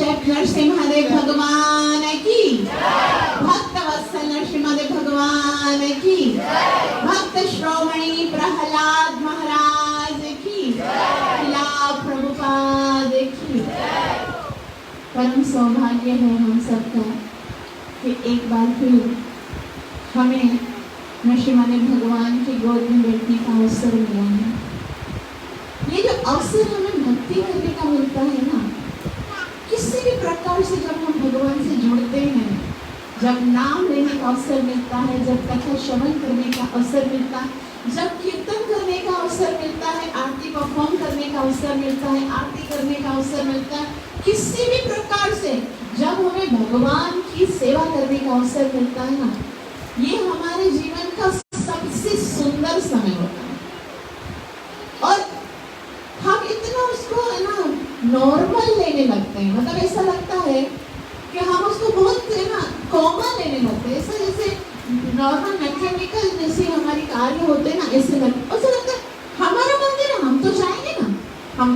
नरसिंहदेव भगवान की, भक्त वत्सल नरसिंहदेव भगवान की, भक्त श्रोमणी प्रहलाद महाराज की, प्रभुपाद की। परम सौभाग्य है हम सबका कि एक बार फिर हमें नरसिंहदेव भगवान की गोद में बैठने का अवसर मिला है। ये जो अवसर हमें भक्ति करने का मिलता है ना, किसी भी प्रकार से जब हम भगवान से जुड़ते हैं, जब नाम लेने का अवसर मिलता है, जब कथा श्रवण करने का अवसर मिलता है, जब कीर्तन करने का अवसर मिलता है, आरती परफॉर्म करने का अवसर मिलता है, आरती करने का अवसर मिलता है, किसी भी प्रकार से जब हमें भगवान की सेवा करने का अवसर मिलता है ना, ये हमारे जीवन का सबसे सुंदर समय होता है। और हम इतना उसको है ना नॉर्मल लेने लगते हैं, मतलब ऐसा लगता है कि हम उसको बहुत है ना कॉमन लेने लगते हैं, ऐसा जैसे नॉर्मल मैकेनिकल जैसे हमारी कार्य होते हैं ना, ऐसे लगता है हमारा मंदिर है, हम तो जाएंगे ना, हम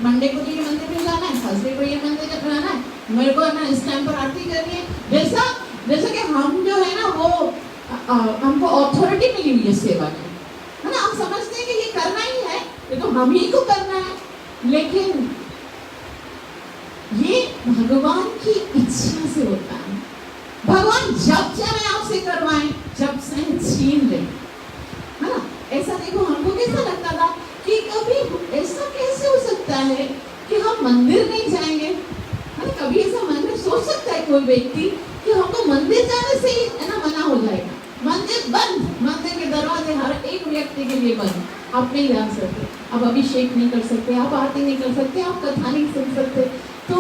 मंडे को ये मंदिर में जाना है, थर्सडे को ये मंदिर में जाना है, मेरे को ना इस टाइम पर आरती करनी है, जैसा कि हम जो है ना वो हमको अथॉरिटी मिली हुई है सेवा की, है ना, हम समझते हैं कि ये करना ही है, ये तो हम ही को करना है। लेकिन ये भगवान की इच्छा से होता है। भगवान जब चाहे आपसे करवाएं, जब चाहे छीन ले, है ना। ऐसा देखो, हमको कैसा लगता था कि कभी ऐसा कैसे हो सकता है कि हम मंदिर नहीं जाएंगे, है ना। कभी ऐसा मन में सोच सकता है कोई व्यक्ति कि हमको मंदिर जाने से ही है ना मना हो जाएगा, मंदिर बंद, मंदिर के दरवाजे हर एक व्यक्ति के लिए बंद, आप नहीं जा सकते, आप अभिषेक नहीं कर सकते, आप आरती नहीं कर सकते, आप कथा नहीं सुन सकते। तो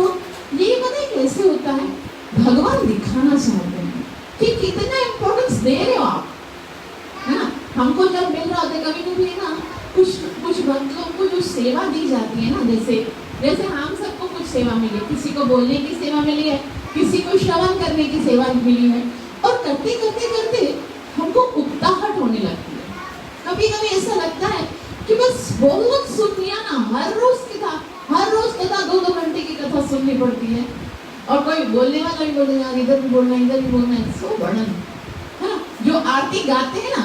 ये पता है कैसे होता है, भगवान दिखाना चाहते हैं कि कितना इम्पोर्टेंस दे रहे हो आप, है ना। हमको जब मिल रहा होता है कभी कभी ना कुछ भक्तों को जो सेवा दी जाती है ना, जैसे हम सबको कुछ सेवा मिली, किसी को बोलने की सेवा मिली है, किसी को श्रवण करने की सेवा मिली है, और करते करते करते हमको उकताहट होने लगती है। कभी कभी ऐसा लगता है कि बस बहुत सुन लिया ना, हर रोज कथा 2-2 घंटे की कथा सुननी पड़ती है, और कोई बोलने वाला भी बोलेगा इधर भी बोलना है, सो बड़न, है ना। जो आरती गाते हैं ना,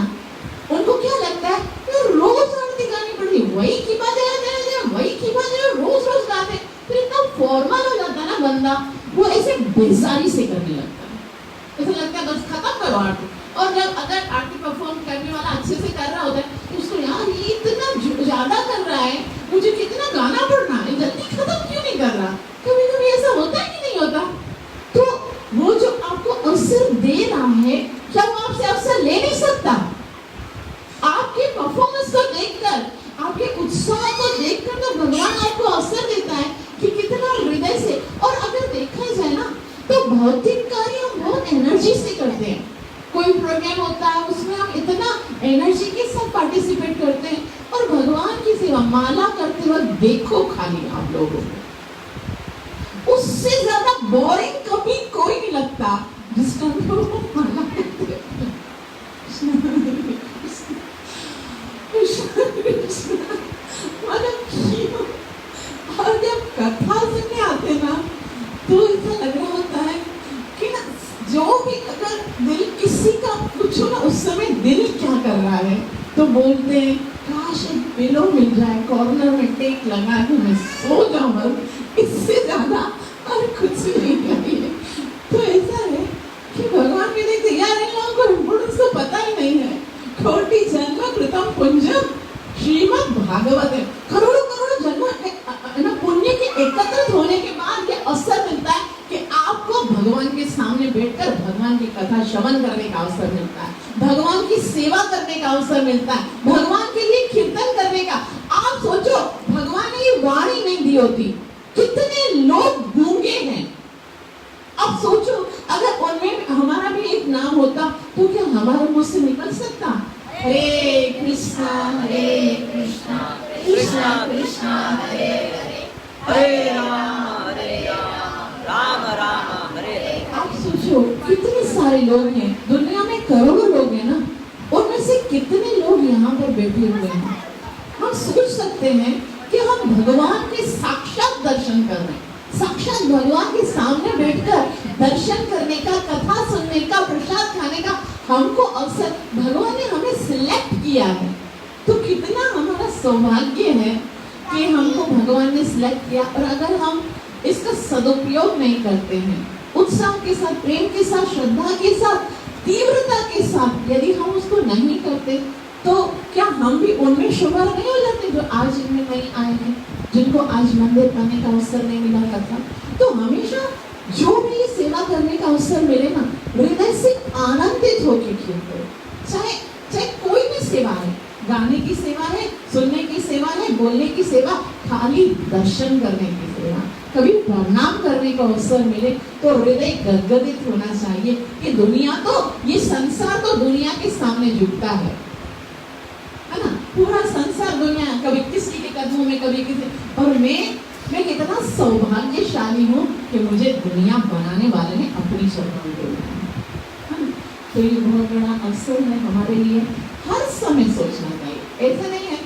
उनको क्या लगता है कि रोज आरती गानी पड़ती, वही की बात है, रोज गाते, फिर इतना फॉर्मल हो जाता है ना बंदा, वो ऐसे बेजारी से करने लगता है, ऐसा लगता है बस खत्म करो आरती। और जब अगर आरती परफॉर्म करने वाला अच्छे से कर रहा होता है तो उसको यार ये इतना ज्यादा कर रहा है, मुझे कितना गाना पड़ना है, जल्दी खत्म क्यों नहीं कर रहा। कभी कभी ऐसा होता है कि नहीं होता। तो वो जो आपको अवसर दे रहा है, क्या वो आपसे अवसर ले नहीं सकता? आपके परफॉर्मेंस को देखकर, आपके उत्साह को देखकर तो भगवान आपको अवसर देता है कि कितना हृदय से। और अगर देखा जाए ना तो भौतिक कार्य हम बहुत एनर्जी से करते हैं, कोई प्रोग्राम होता है उसमें हम इतना एनर्जी के साथ पार्टिसिपेट करते हैं, और भगवान की सेवा माला करते वक्त देखो खाली आप लोगों को उससे ज्यादा बोरिंग कभी कोई नहीं लगता जिस टाइम माला करते और जब कथा सुनने आते ना तो ऐसा लग रहा होता है कि ना जो भी अगर दिल किसी का पूछो ना उस समय दिल क्या कर रहा है, तो बोलते हैं काश एक पिलो मिल जाए, कॉर्नर में टेक लगा के मैं सो जाऊं, इससे ज्यादा और कुछ नहीं चाहिए। तो ऐसा है कि भगवान भी देखते यार इन लोगों को इम्पोर्टेंस तो पता ही नहीं है। कोटि जन्म कृतम पुण्यम श्रीमद् भागवत है, करोड़ों जन्म पुण्य के एकत्रित होने के बाद ये अवसर मिलता है कि आपको भगवान के सामने बैठकर भगवान की कथा श्रवण करने का अवसर मिलता है, भगवान की सेवा करने का अवसर मिलता है, भगवान के लिए कीर्तन करने का। आप सोचो भगवान ने ये वाणी नहीं दी होती, कितने लोग गूंगे हैं। अब सोचो अगर उनमें हमारा भी एक नाम होता तो क्या हमारे मुंह से निकल सकता हरे कृष्णा कृष्णा कृष्णा हरे हरे राम राम राम हरे हरे। आप सोचो कितने सारे लोग हैं दुनिया में, करोड़ों लोग हैं ना, उनमें से कितने लोग यहाँ पर बैठे हुए हैं। हम सोच सकते हैं कि हम भगवान के साक्षात दर्शन कर रहे हैं, साक्षात भगवान के सामने बैठकर दर्शन करने का, कथा सुनने का, प्रसाद खाने का हमको अवसर भगवान ने हमें सिलेक्ट किया है। तो कितना हमारा सौभाग्य है कि हमको भगवान ने सिलेक्ट किया। और अगर हम इसका सदुपयोग नहीं करते हैं, उत्साह के साथ, प्रेम के साथ, श्रद्धा के साथ, तीव्रता के साथ यदि हम उसको नहीं करते, तो क्या हम भी उनमें शुमार नहीं हो जाते जो आज इनमें नहीं आए हैं, जिनको आज मंदिर आने का अवसर नहीं मिला करता। तो हमेशा जो भी सेवा करने का अवसर मिले ना, हृदय से आनंदित होकर किया करो। चाहे कोई भी सेवा है, गाने की सेवा है, सुनने की सेवा है, बोलने की सेवा, खाली दर्शन करने की सेवा, कभी प्रणाम करने का अवसर मिले तो हृदय गदगदित होना चाहिए कि दुनिया तो, ये संसार तो दुनिया के सामने झुकता है ना। पूरा संसार दुनिया, कभी किसी के कदमों में, कभी किसी, और मैं कितना सौभाग्यशाली हूँ कि मुझे दुनिया बनाने वाले ने अपनी शरण में है ना। तो ये बहुत बड़ा अवसर है हमारे लिए, हर समय सोचना चाहिए। ऐसा नहीं है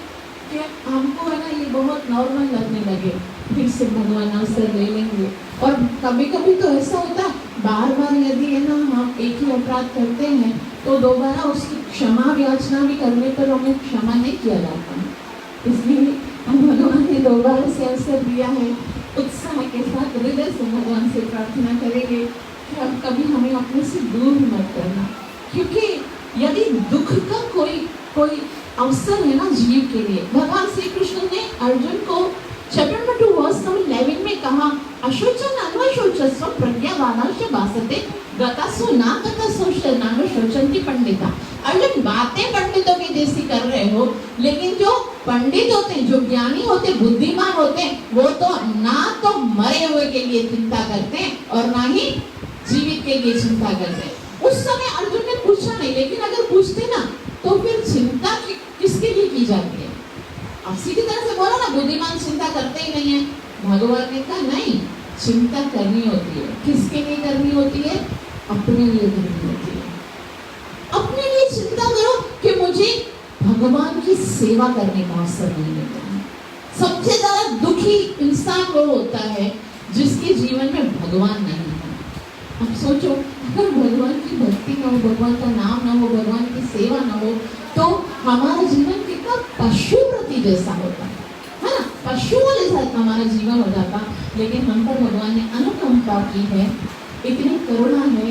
कि हमको है ना ये बहुत नॉर्मल लगने लगे, फिर से भगवान अवसर ले लेंगे। और कभी कभी तो ऐसा होता है, बार बार यदि है ना हम एक ही अपराध करते हैं तो दोबारा उसकी क्षमा याचना भी करने पर हमें क्षमा नहीं किया जाता है। इसलिए हम भगवान ने दोबारा से अवसर दिया है। उत्साह के साथ हृदय से भगवान से प्रार्थना करेंगे कि अब कभी हमें अपने से दूर मत करना, क्योंकि यदि दुख का कोई अवसर है ना जीव के लिए, भगवान श्री कृष्ण ने अर्जुन को चैप्टर नंबर 2 वर्स नंबर 11 में कहा, अशोचन अन्वशोचस्व प्रज्ञावादांश भासते गतासु ना गतासु शरणागत शोचन्ति पंडिता। अर्जुन, बातें पंडितों की जैसी कर रहे हो, लेकिन जो पंडित होते हैं, जो ज्ञानी होते, बुद्धिमान होते हैं, वो तो ना तो मरे हुए के लिए चिंता करते हैं और ना ही जीवित के लिए चिंता करते हैं। उस समय अर्जुन ने पूछा नहीं, लेकिन अगर पूछते ना तो फिर चिंता किसके लिए की जाती है? अब सीधी तरह से बोलो ना, बुद्धिमान चिंता करते ही नहीं है। भगवान ने कहा नहीं, चिंता करनी होती है। किसके लिए करनी होती है? अपने लिए करनी होती है। अपने लिए चिंता करो कि मुझे भगवान की सेवा करने का अवसर नहीं मिलता है। सबसे ज्यादा दुखी इंसान वो होता है जिसके जीवन में भगवान नहीं है। अब सोचो, अगर भगवान की भक्ति ना हो, भगवान का नाम ना हो, भगवान की सेवा ना हो, तो हमारा जीवन कितना पशु प्रति जैसा होता है ना। पशुओं जैसा हमारा जीवन हो जाता। लेकिन हम पर भगवान ने अनुकंपा की है, इतनी करुणा है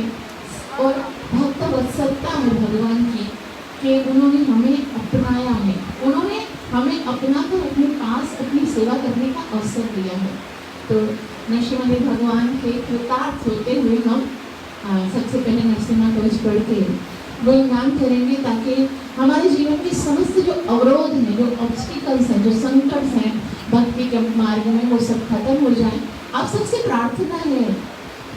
और भक्त वत्सलता है भगवान की कि उन्होंने हमें अपनाया है, उन्होंने हमें अपना कर अपने पास अपनी सेवा करने का अवसर दिया है। तो नरसिम्हा भगवान के कृतार्थ होते हुए हम सबसे पहले नरसिम्हा कवच पढ़ के गुणगान करेंगे, ताकि हमारे जीवन के समस्त जो अवरोध हैं, जो ऑब्स्टिकल्स हैं, जो संकट हैं भक्ति के मार्ग में, वो सब खत्म हो जाए। आप सबसे प्रार्थना है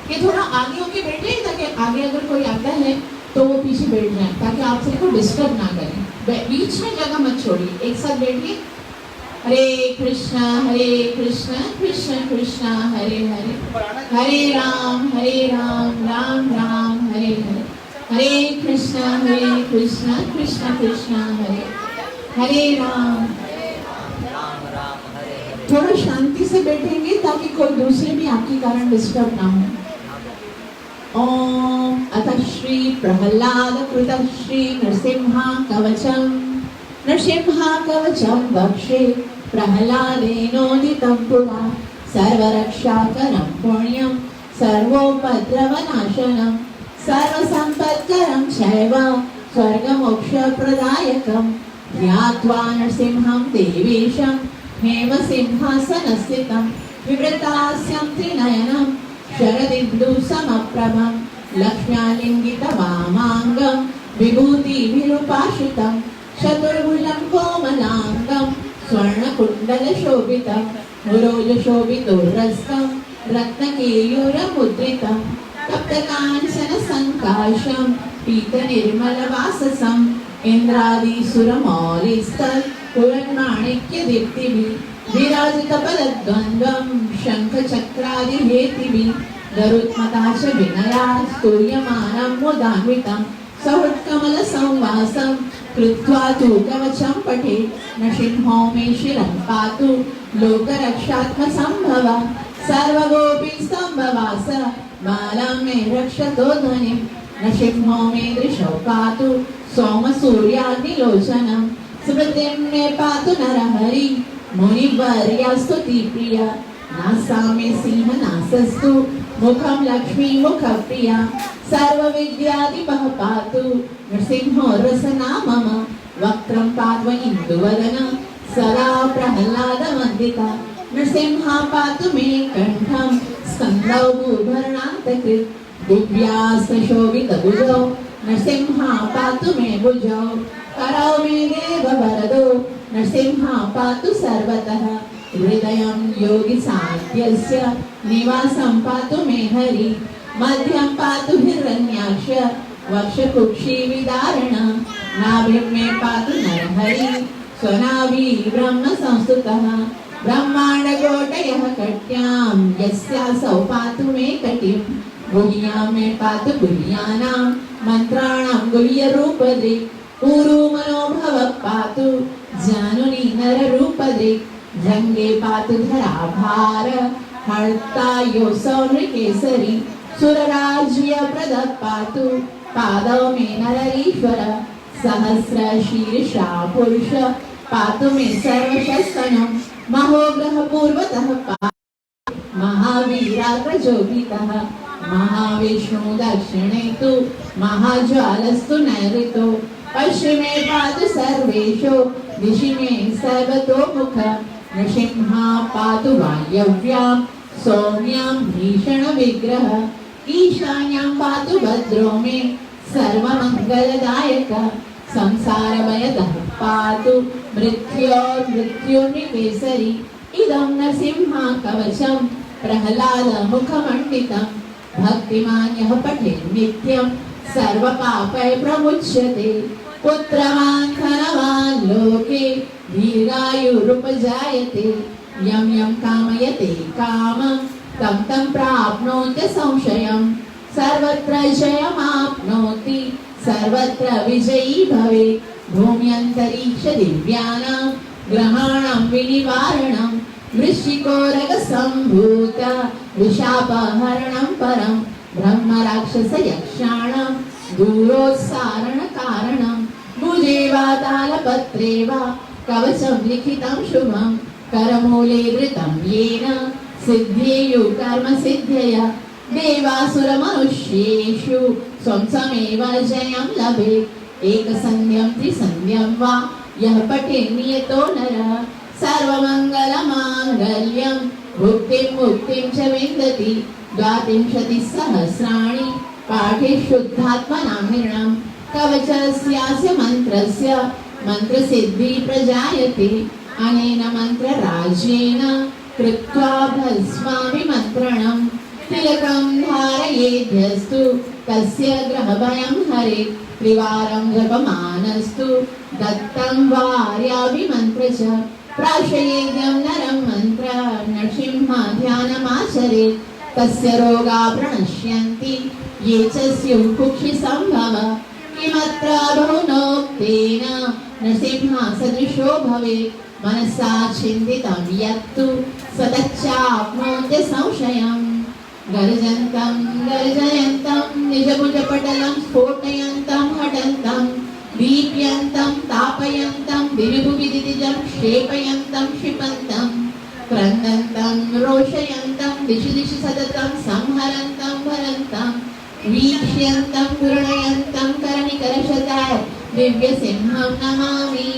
कि थोड़ा आगे होके बैठे, ताकि आगे अगर कोई आता है तो वो पीछे बैठ जाए, ताकि आप सबको डिस्टर्ब ना करें। बीच में जगह मत छोड़िए, एक साथ बैठिए। हरे कृष्णा कृष्ण कृष्ण हरे हरे, हरे राम राम राम हरे हरे, हरे कृष्ण कृष्ण कृष्ण हरे हरे राम राम हरे हरे। थोड़ा शांति से बैठेंगे ताकि कोई दूसरे भी आपके कारण डिस्टर्ब ना हो। ओम अतः श्री प्रहलाद कृत श्री नरसिम्हा कवचम वक्षे प्रहलादेनोदितं पुरा सर्वरक्षाकरं पुण्यं सर्वोपद्रवनाशनं सर्वसम्पत्करं चैव स्वर्गमोक्षप्रदायकं ध्यात्वा नरसिंहं देवेशं हेमसिंहासनस्थितं विवृतास्यं त्रिनयनं शरदिन्दुसमप्रभं लक्ष्म्यालिङ्गितवामाङ्गं विभूतिभिरुपाश्रितं चतुर्भुजं कोमलाङ्गं स्वर्णकुण्डलशोभितं मुरोजशोभितोरस्तं रत्नकेयूरमुद्रितं तप्तकाञ्चनसङ्काशं पीतनिर्मलवाससं इन्द्रादिसुरमौलिस्तत्पुरन्माणिक्यदीप्तिभिः विराजितपदद्वन्द्वं शङ्खचक्रादिहेतिभिः गरुत्मता च विनया स्तूयमानं मुदान्वितं सहृत्कमलसंवासं कृत्वा तु कवचं पठेत् नृसिंहो मे शिरं पातु लोकरक्षात्मसम्भवः सर्वगोपी स्तंभवास बालं मे रक्षतो ध्वनिं नृसिंहो मे दृशौ पातु सोम सूर्याग्निलोचनं स्मृतिं मे पातु नरहरि मुनिवर्या स्तुति प्रिया नासा मे सिंहनासस्तु मुखं लक्ष्मी मुखप्रिया सर्वविद्याधिपः पातु नृसिंहो रसना मम वक्त्रं पातु इन्दुवदन सदा प्रह्लादवन्दिता नृसिंहा पातु मे कण्ठं स्कन्दौ भूभरणान्तकृत् दिव्यास्तशोभितभुजौ नृसिंहा पातु मे भुजौ करौ मे देववरदो नृसिंहा पातु सर्वतः हृदयं योगिसाध्यस्य निवासं पातु मे हरि मध्यं पातु हिरण्याक्ष वक्षकुक्षिविदारण नाभिं मे पातु नरहरि स्वनाभि ब्रह्म संस्तुतः ब्रह्माण्डकोटयः कट्यां यस्यासौ पातु मे कटिं गुह्यां मे पातु गुह्यानां मन्त्राणां गुह्यरूपदृक् पूर्वमनोभव पातु जानुनि नररूपदृक् जंगे पातु धराभार हर्ता योऽसौ नृकेसरी सुरराज्य प्रद पातु पादौ मे नररीश्वर सहस्रशीर्षा पुरुष पातु मे सर्वशस्तनं महोग्रह पूर्वतः पातु महावीराग्रजोभितः महाविष्णु दक्षिणे तु महाज्वालस्तु नैऋतो पश्चिमे पातु सर्वेषु दिशि मे सर्वतोमुख नृसिंहा पातु वायव्यां सौम्यां भीषणविग्रह ईशान्यां पातु भद्रो मे सर्वमङ्गलदायक संसारभयदः पातु मृत्योर्मृत्युर्निकेसरी इदं नरसिंहा कवचं प्रह्लादमुखमण्डितं भक्तिमान् यः पठेत् नित्यं सर्वपापै प्रमुच्यते पुत्रवान् धनवान् लोके दीर्घायुरुपजायते यं यं कामयते कामं तं तं प्राप्नोति संशयं सर्वत्र जयमाप्नोति सर्वत्र विजयी भवेत् भूम्यन्तरिक्ष दिव्यानां ग्रहाणां विनिवारणं वृश्चिकोरगसम्भूत विशापहरणं परं ब्रह्मराक्षसयक्षाणां दूरोत्सारणकारणं भुजे वा तालपत्रे वा कवचं लिखितं शुभं करमूले धृतं येन सिद्ध्येयुः कर्मसिद्ध्यया देवासुरमनुष्येषु स्वं समेव जयं लभेत् एकसन्ध्यं त्रिसन्ध्यं वा यः पठेत् नियतो नरः सर्वमङ्गलमाङ्गल्यं भुक्तिं मुक्तिं च विन्दति द्वात्रिंशतिसहस्राणि पाठे शुद्धात्मनां निर्णं कवचस्यास्य मन्त्रस्य मन्त्रसिद्धि प्रजायते अनेन मन्त्रराज्येन कृत्वा भस्माभिमन्त्रणं तिलकं धारयेद्यस्तु तस्य ग्रहभयं हरेत् त्रिवारं जपमानस्तु दत्तं वार्याभिमन्त्र च प्राशयेद्यं नरं मन्त्र नृसिंहध्यानमाचरेत् तस्य रोगा प्रणश्यन्ति ये च स्युः कुक्षिसम्भव किमत्र बहुनोक्तेन नृसिंहः सदृशो भवेत् मनसा चिन्तितं यत्तु सदच्चाप्नोति संशयम् गर्जन्तं गर्जयन्तं निजभुजपटलं स्फोटयन्तं हठन्तं दीप्यन्तं तापयन्तं दिविभुविदितिजं क्षेपयन्तं क्षिपन्तं क्रन्दन्तं रोषयन्तं दिशि दिशि सततं संहरन्तं भरन्तं वीक्ष्यन्तं पूर्णयन्तं करनिकरशताय दिव्यसिंहं नमामि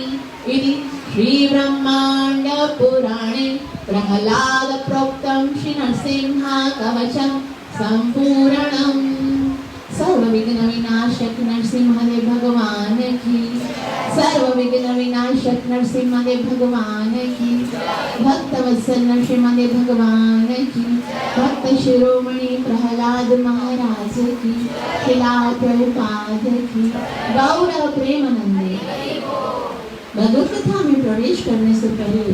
इति श्रीब्रह्माण्डपुराणे प्रह्लादप्रोक्तं श्रीनरसिंहकवचं सम्पूर्णम् सर्वविघ्नविनाशक नरसिंहदेव भगवान की सर्वविघ्नविनाशक नरसिंहदेव भगवान की भक्तवत्सल नरसिंहदेव भगवान की भक्त शिरोमणि प्रहलाद महाराज की शिला प्रभुपाद की गौर प्रेमानंदे। भगवत कथा में प्रवेश करने से पहले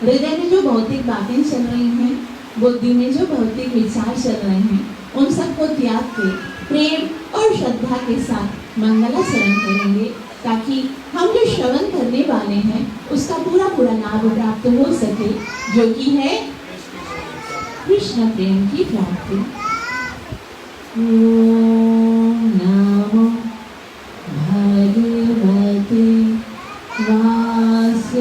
हृदय में जो भौतिक बातें चल रही हैं, बुद्धि में जो भौतिक विचार चल रहे हैं, उन सबको त्याग के प्रेम और श्रद्धा के साथ मंगलाचरण करेंगे ताकि हम जो श्रवण करने वाले हैं उसका पूरा पूरा लाभ प्राप्त हो सके, जो कि है कृष्ण प्रेम की प्राप्ति। ओम नमो भगवते वासुदेवाय।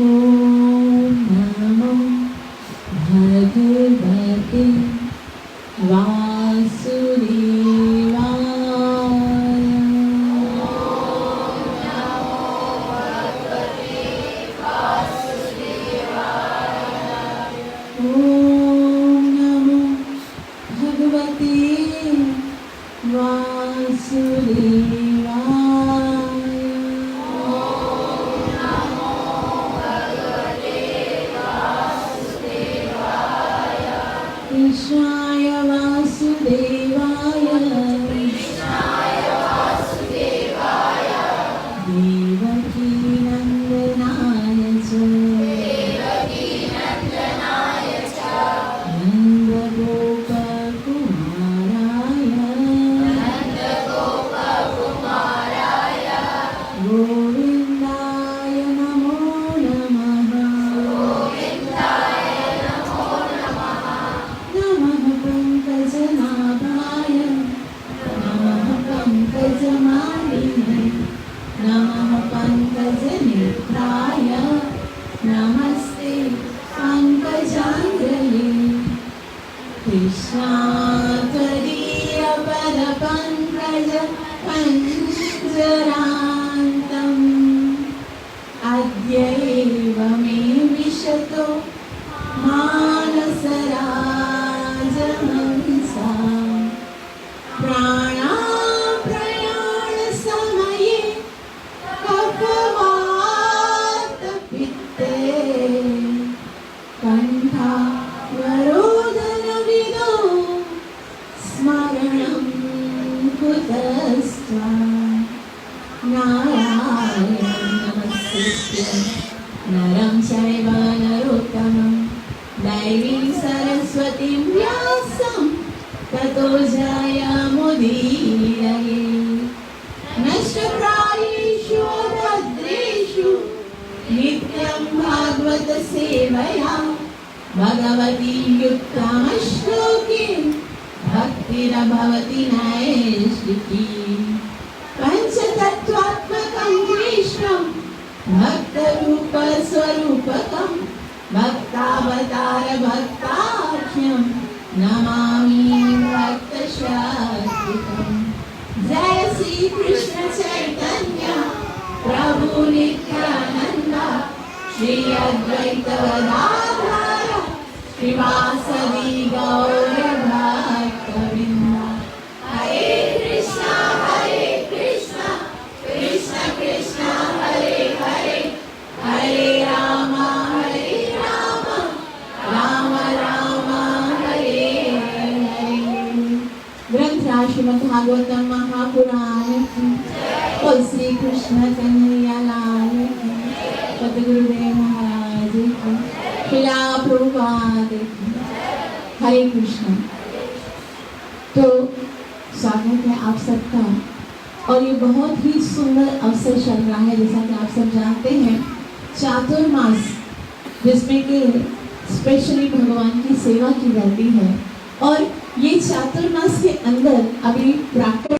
ओम नमो भगवते वासुदेवाय। ओम नमो भगवते वासुदेवाय। कृष्णाय वासुदेवाय देवकी नंदनाय च नन्दगोपकुमाराय गोविन्दाय नमो नमः। नमः पंकजनाभाय नमः पंकजमालिने नमः पंकजनेत्राय नमस्ते पंकजाङ्घ्रये। कृष्णात्वदीय पदपङ्कज पञ्जरान्तम् अद्यैव मे विशतो मानसराजहंसा। प्राणाप्रयाणसमये कफवातपित्ते कण्ठावरोधनविदो स्मरणं कुतस्त्वा। नारायणं नमस्कृत्य नरं चैव नरोत्तमं दैवीं सरस्वतीं व्यासं ततो जयमुदीरये। नष्टप्रायेषु भद्रेषु नित्यं भागवत सेवया भगवती युक्तामश्लोके भक्तिरभवति नैष्ठिकी। पंचतत्त्वात्मकं कृष्णं भक्तरूपस्वरूपकं भक्तावतार भक्ताख्यं नमामि भक्तशास्त्रिकम्। जय श्री कृष्ण चैतन्य प्रभु नित्यानंद श्री अद्वैत गदाधर श्रीवासदि गौर भक्तवृंद। हरे कृष्णा कृष्ण कृष्ण हरे हरे हरे राम राम राम हरे हरे। ग्रंथ श्रीमद् भागवतम महापुराण की। बोल श्री कृष्ण कन्हैया लाल की। सद्गुरुदेव महाराज की। श्रीला प्रभुपाद की। हरे कृष्ण। तो स्वागत है आप सबका। और ये बहुत ही सुंदर अवसर चल रहा है, जैसा कि आप सब जानते हैं, चातुर्मास, जिसमें कि स्पेशली भगवान की सेवा की जाती है। और ये चातुर्मास के अंदर अभी प्राकट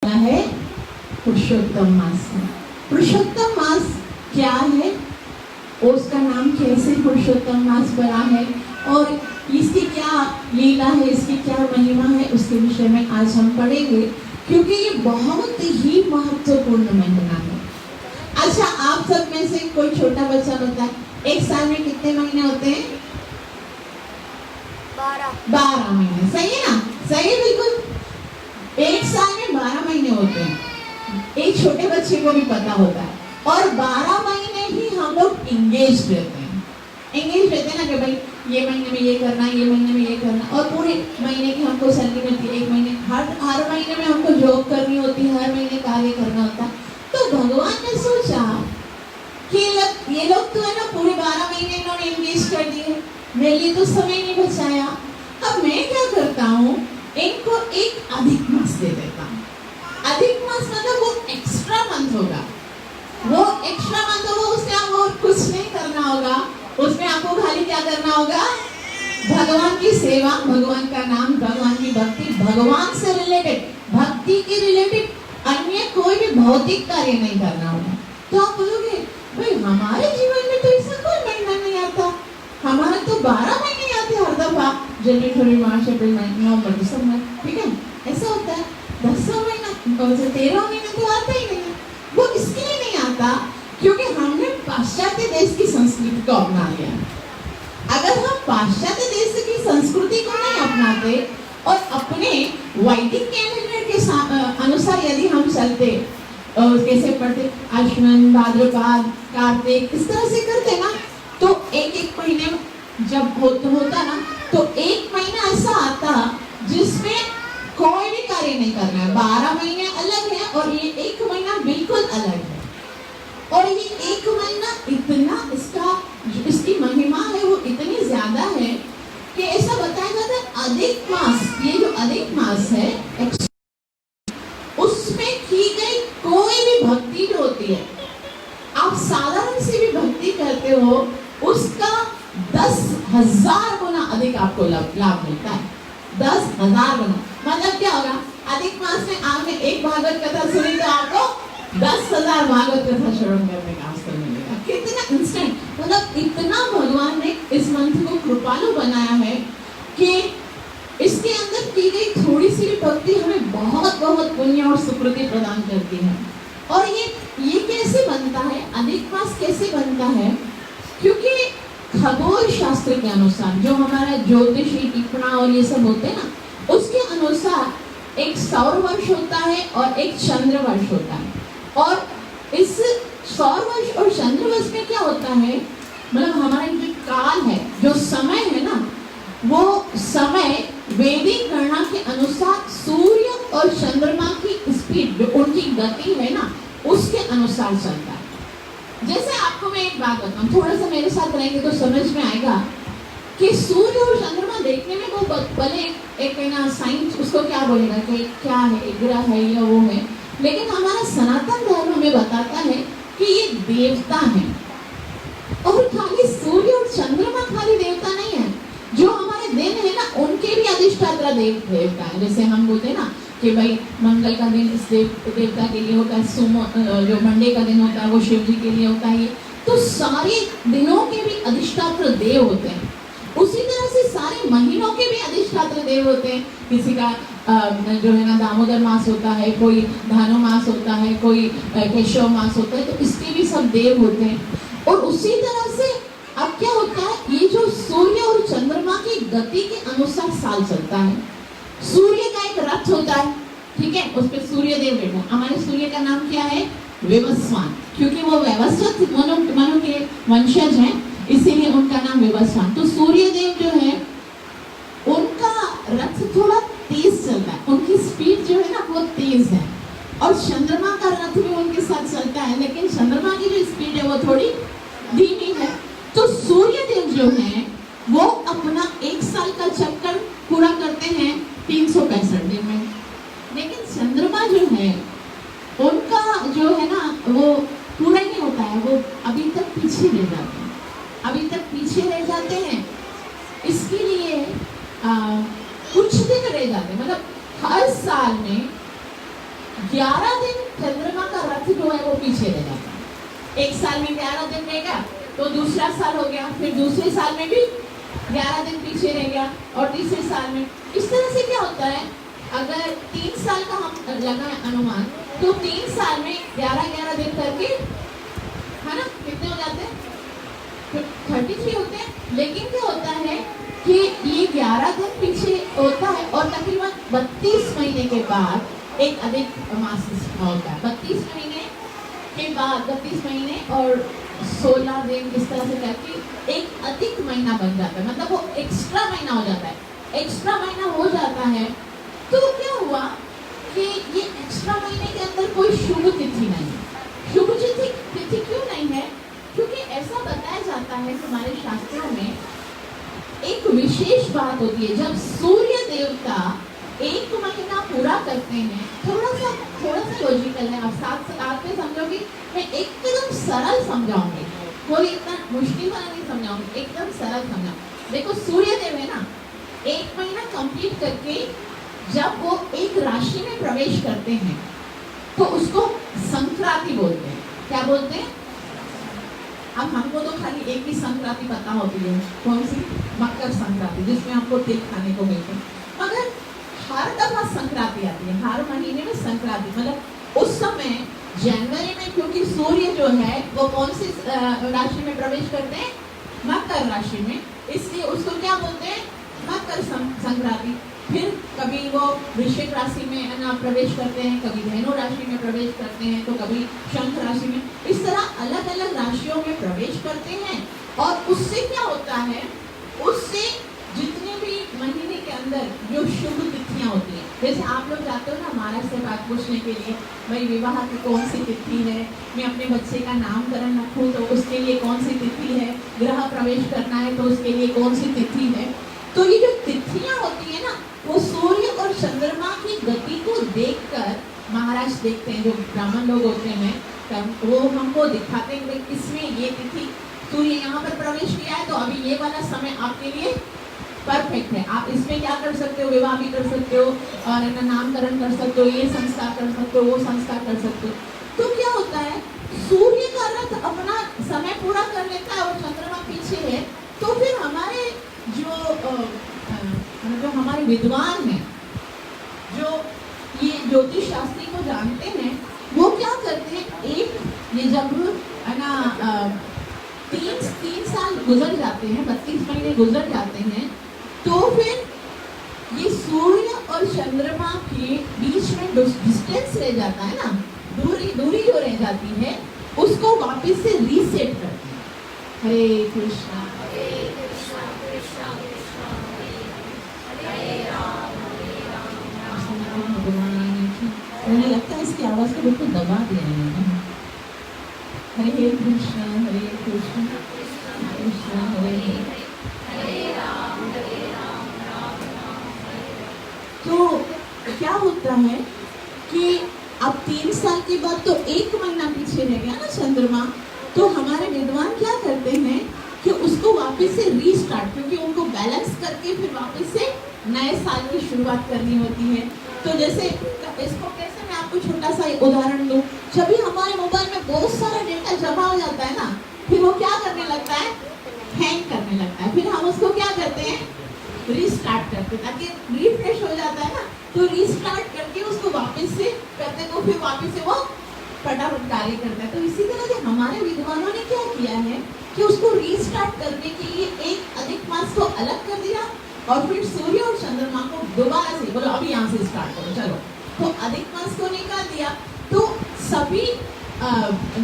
है पुरुषोत्तम मास का। पुरुषोत्तम मास क्या है, उसका नाम कैसे पुरुषोत्तम मास बना है और इसकी क्या लीला है, इसकी क्या महिमा है, उसके विषय में आज हम पढ़ेंगे, क्योंकि ये बहुत ही महत्वपूर्ण महीना है। अच्छा, आप सब में से कोई छोटा बच्चा बताए, एक साल में कितने महीने होते हैं? 12 महीने। सही है ना? सही है बिल्कुल। एक साल में 12 महीने होते हैं। एक छोटे बच्चे को भी पता होता है। और 12 महीने ही हम लोग इंगेज रहते हैं। इंगेज रहते हैं ना कि भाई ये महीने में ये करना है, ये महीने में ये करना, और पूरे महीने की हमको सैलरी मिलती है। एक महीने हर महीने में हमको जॉब करनी होती है, हर महीने कार्य करना होता है। तो भगवान ने सोचा कि ये लोग तो है ना पूरे 12 महीने इन्होंने इंगेज कर दिए, मेरे लिए तो समय नहीं बचाया। अब मैं क्या करता हूँ, इनको एक अधिक मास दे देता हूँ। अधिक मास मतलब वो एक्स्ट्रा मंथ होगा, वो एक्स्ट्रा मंथ होगा, उसमें आपको और कुछ नहीं करना होगा, उसमें आपको खाली क्या करना होगा, भगवान की सेवा, भगवान का नाम, भगवान की भक्ति, भगवान से रिलेटेड, भक्ति के रिलेटेड अन्य कोई भी भौतिक कार्य नहीं करना होगा। तो आप बोलोगे भाई हमारे जीवन में तो ऐसा कोई महीना नहीं आता, हमारे तो 12 महीने आते हर दफा, जनवरी फरवरी मार्च अप्रैल मई नवंबर दिसंबर, ठीक है, ऐसा होता है। 10वां महीना 13वां महीना तो आता ही नहीं है। वो इसलिए नहीं आता क्योंकि हमने पाश्चात्य देश की संस्कृति को अपना लिया। अगर हम पाश्चात्य देश की संस्कृति को नहीं अपनाते और अपने वैदिक कैलेंडर के अनुसार यदि हम चलते, कैसे पढ़ते, आश्विन भाद्रपद कार्तिक, इस तरह से करते ना, तो एक महीने जब होता ना, तो एक महीना ऐसा आता जिसमें कोई भी कार्य नहीं करना है। 12 महीने अलग है और ये एक महीना बिल्कुल अलग है। और ये एक महीना इतना इसकी महिमा है वो इतनी ज्यादा है कि ऐसा बताया जाता है अधिक मास, ये जो अधिक मास है उसमें की गई कोई भी भक्ति जो होती है, आप साधारण सी भी भक्ति करते हो, उसका 10,000 गुना अधिक आपको लाभ मिलता है। 10,000 गुना मतलब क्या होगा, अधिक मास में आपने एक भागवत कथा सुनी तो आपको 10,000 भागवत कथा श्रवण करने का अवसर मिलेगा। कितना इंस्टेंट, मतलब इतना भगवान ने इस मंत्र को कृपालु बनाया है कि इसके अंदर की गई थोड़ी सी भी भक्ति हमें बहुत बहुत पुण्य और सुकृति प्रदान करती है। और ये कैसे बनता है, अधिक मास कैसे बनता है, क्योंकि खगोल शास्त्र के अनुसार, जो हमारा ज्योतिषी टिप्पणा और ये सब होते हैं ना, उसके अनुसार एक सौर वर्ष होता है और एक चंद्र वर्ष होता है। और इस सौर वर्ष और चंद्र वर्ष में क्या होता है, मतलब हमारा जो काल है, जो समय है ना, वो समय वैदिक गणना के अनुसार सूर्य और चंद्रमा की स्पीड, जो उनकी गति है ना, उसके अनुसार चलता है। जैसे आपको मैं एक बात बताऊं, थोड़ा सा मेरे साथ रहेंगे तो समझ में आएगा कि सूर्य और चंद्रमा देखने में वो भले एक ना साइंस उसको क्या बोलेगा कि क्या है, ग्रह है या वो है, लेकिन हमारा सनातन धर्म हमें बताता है कि ये देवता है। और खाली सूर्य और चंद्रमा खाली देवता नहीं है, जो हमारे दिन है ना, उनके भी अधिष्ठाता देवता है। जैसे हम बोलते हैं ना कि भाई मंगल का दिन इस देवता के लिए होता है, जो मंडे का दिन होता है वो शिव जी के लिए होता है। तो सारे दिनों के भी अधिष्ठात्र देव होते हैं। उसी तरह से सारे महीनों के भी अधिष्ठात्र देव होते हैं। किसी का जो है ना दामोदर मास होता है, कोई भानु मास होता है, कोई केशव मास होता है, तो इसके भी सब देव होते हैं। और उसी तरह से अब क्या होता है, ये जो सूर्य और चंद्रमा की गति के अनुसार साल चलता है। सूर्य का एक रथ होता है, ठीक है, उस पर सूर्य देव बैठा। हमारे सूर्य का नाम क्या है, विवस्वान, क्योंकि वो वैवस्वत मनु के वंशज हैं, इसीलिए उनका नाम विवस्वान। तो सूर्य देव जो है, उनका रथ थोड़ा तेज चलता है, उनकी स्पीड जो है ना वो तेज है। और चंद्रमा का रथ भी उनके साथ चलता है, लेकिन चंद्रमा की जो स्पीड है वो थोड़ी धीमी है। तो सूर्य देव जो है वो अपना 1 साल का चक्कर पूरा करते हैं 365 दिन में, लेकिन चंद्रमा जो है उनका जो है ना वो पूरा नहीं होता है, वो अभी तक पीछे रह जाते हैं, अभी तक पीछे रह जाते हैं। इसके लिए कुछ दिन रह जाते हैं, मतलब हर साल में 11 दिन चंद्रमा का रथ जो है वो पीछे रह जाता है। 1 साल में 11 दिन रहेगा तो दूसरा साल हो गया, फिर दूसरे साल में भी 11 दिन पीछे रह गया, और तीसरे साल में। इस तरह से क्या होता है, अगर 3 साल का हम लगाए अनुमान, तो 3 साल में 11-11 दिन करके, है ना, कितने हो जाते हैं, 33 होते हैं। लेकिन क्या होता है कि ये 11 दिन पीछे होता है और तकरीबन 32 महीने के बाद एक अधिक मास होता है। 32 महीने के बाद 32 महीने और 16 दिन इस तरह से करके एक अधिक महीना बन जाता है, मतलब वो एक्स्ट्रा महीना हो जाता है। एक्स्ट्रा महीना हो जाता है तो क्या हुआ कि ये एक्स्ट्रा महीने के अंदर कोई शुभ तिथि नहीं है। शुभ तिथि क्यों नहीं है, क्योंकि ऐसा बताया जाता है हमारे शास्त्रों में, एक विशेष बात होती है जब सूर्य देवता एक महीना पूरा करते हैं, थोड़ा सा लॉजिकल है। आप साथ में समझोगे, मैं एकदम सरल समझाऊंगी, कोई इतना मुश्किल वाला नहीं समझाऊंगी, एकदम सरल समझाऊंगी। देखो सूर्य देव है ना, एक महीना कंप्लीट करके जब वो एक राशि में प्रवेश करते हैं तो उसको संक्रांति बोलते हैं। क्या बोलते हैं? अब हमको तो खाली एक ही संक्रांति पता होती है, कौन सी? मकर संक्रांति, जिसमें हमको तिल खाने को मिलते हैं। मगर हर दफा संक्रांति आती है, हर महीने में संक्रांति, मतलब उस समय जनवरी में, क्योंकि सूर्य जो है वो कौन सी राशि में प्रवेश करते हैं? मकर राशि में, इसलिए उसको क्या बोलते हैं? मकर संक्रांति। फिर कभी वो वृश्चिक राशि में ना प्रवेश करते हैं, कभी धनु राशि में प्रवेश करते हैं, तो कभी शंख राशि में, इस तरह अलग अलग राशियों में प्रवेश करते हैं। और उससे क्या होता है, उससे जितने भी महीने के अंदर जो शुभ तिथियां होती हैं, जैसे आप लोग जाते हो ना महाराज से बात पूछने के लिए, भाई विवाह की कौन सी तिथि है, मैं अपने बच्चे का नामकरण रखूँ तो उसके लिए कौन सी तिथि है, गृह प्रवेश करना है तो उसके लिए कौन सी तिथि है। तो ये जो तिथियां होती है ना, वो सूर्य और चंद्रमा की गति को देखकर महाराज देखते हैं, जो ब्राह्मण लोग होते हैं वो हमको दिखाते हैं कि इसमें ये तिथि सूर्य यहाँ पर प्रवेश किया है, तो अभी ये वाला समय आपके लिए परफेक्ट है, आप इसमें क्या कर सकते हो, विवाह भी कर सकते हो और नामकरण कर सकते हो, ये संस्कार कर सकते हो, वो संस्कार कर सकते हो। तो क्या होता है, सूर्य का रथ अपना समय पूरा कर लेता है और चंद्रमा पीछे है, तो फिर हमारे जो हमारे विद्वान हैं, जो ये ज्योतिष शास्त्री को जानते हैं, वो क्या करते हैं, एक ये जब है ना 3 साल गुजर जाते हैं, 32 महीने गुजर जाते हैं, तो फिर ये सूर्य और चंद्रमा के बीच में डिस्टेंस रह जाता है ना, दूरी जो रह जाती है, उसको वापस से रीसेट करते हैं। हरे कृष्णा कृष्णा कृष्णा हरे राम मुझे लगता है इसकी आवाज को बिल्कुल दबा दिया है। हरे कृष्णा कृष्ण हरे राम राम राम। तो क्या होता है कि अब 3 साल के बाद तो 1 महीना पीछे रह गया ना चंद्रमा, तो हमारे विद्वान क्या करते हैं कि उसको वापस से रीस्टार्ट, क्योंकि उनको बैलेंस करके फिर वापस से नए साल की शुरुआत करनी होती है। तो जैसे इसको कैसे मैं आपको छोटा सा उदाहरण दूं, जब भी हमारे मोबाइल में बहुत सारा डेटा जमा हो जाता है ना, फिर वो क्या करने लगता है, हैंग करने लगता है, फिर हम उसको क्या करते हैं, रीस्टार्ट करते हैं, ताकि रिफ्रेश हो जाता है ना, तो रीस्टार्ट करके उसको वापस से करते, तो फिर वापस से वो फटाफट कार्य करता है। तो इसी तरह से हमारे विद्वानों ने क्या किया है कि उसको रीस्टार्ट करने के लिए एक अधिक मास को अलग कर दिया और फिर सूर्य और चंद्रमा को दोबारा से बोलो अभी यहाँ से स्टार्ट करो, चलो, तो अधिक मास को निकाल दिया। तो सभी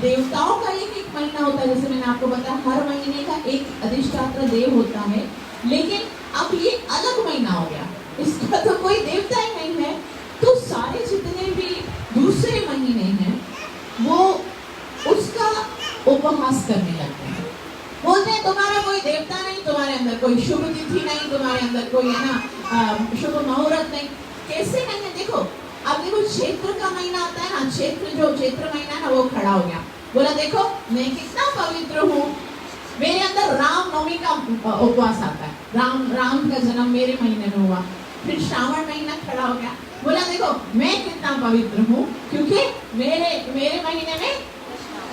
देवताओं का एक महीना होता है, जैसे मैंने आपको बताया, हर महीने का एक अधिष्ठात्र देव होता है, लेकिन अब ये अलग महीना हो गया, इसका तो कोई देवता ही नहीं है, तो सारे जितने भी दूसरे महीने हैं वो उसका उपहास करने लगते हैं, बोलते हैं तुम्हारा कोई देवता नहीं, तुम्हारे अंदर कोई शुभ तिथि नहीं, तुम्हारे अंदर कोई है ना शुभ मुहूर्त नहीं। कैसे नहीं है, देखो अब देखो चैत्र का महीना आता है ना, चैत्र महीना ना, वो खड़ा हो गया, बोला देखो मैं कितना पवित्र हूँ, मेरे अंदर राम नवमी का उपवास आता है, राम का जन्म मेरे महीने में हुआ। फिर श्रावण महीना खड़ा हो गया, बोला देखो मैं कितना पवित्र हूँ, क्योंकि मेरे महीने में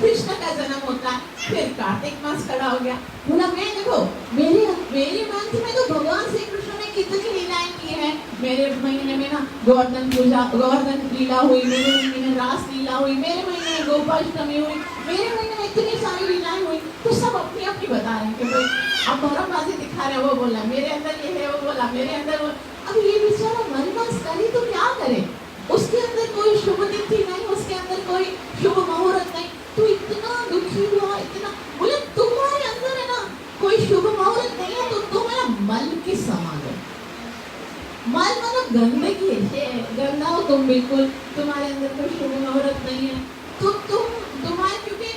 कृष्ण का जन्म होता है। फिर कार्तिक मास खड़ा हो गया, बोला मैं देखो मेरे मंथ में तो भगवान श्री कृष्ण ने कितनी लीलाएं की है, मेरे महीने में ना गोवर्धन लीला हुई, मेरे महीने में रास लीला हुई, मेरे महीने में गोपाष्टमी हुई, मेरे महीने में इतनी सारी लीलाएं हुई। तो सब अपनी अपनी बता रहे हैं कि भाई अब भरमबाजी दिखा रहे, वो बोला मेरे अंदर ये है, वो बोला मेरे अंदर वो। अब ये बेचारा मलमास करे तो क्या करे, उसके अंदर कोई शुभ तिथि नहीं, उसके अंदर कोई शुभ मुहूर्त नहीं, तो इतना दुखी हुआ, इतना बोले तुम्हारे अंदर है ना कोई शुभ मुहूर्त नहीं है, तो तुम्हारा मल के समान है। मल मतलब गंदगी है, गंदा हो तुम बिल्कुल, तुम्हारे अंदर कोई शुभ मुहूर्त नहीं है, तो तुम्हारे क्योंकि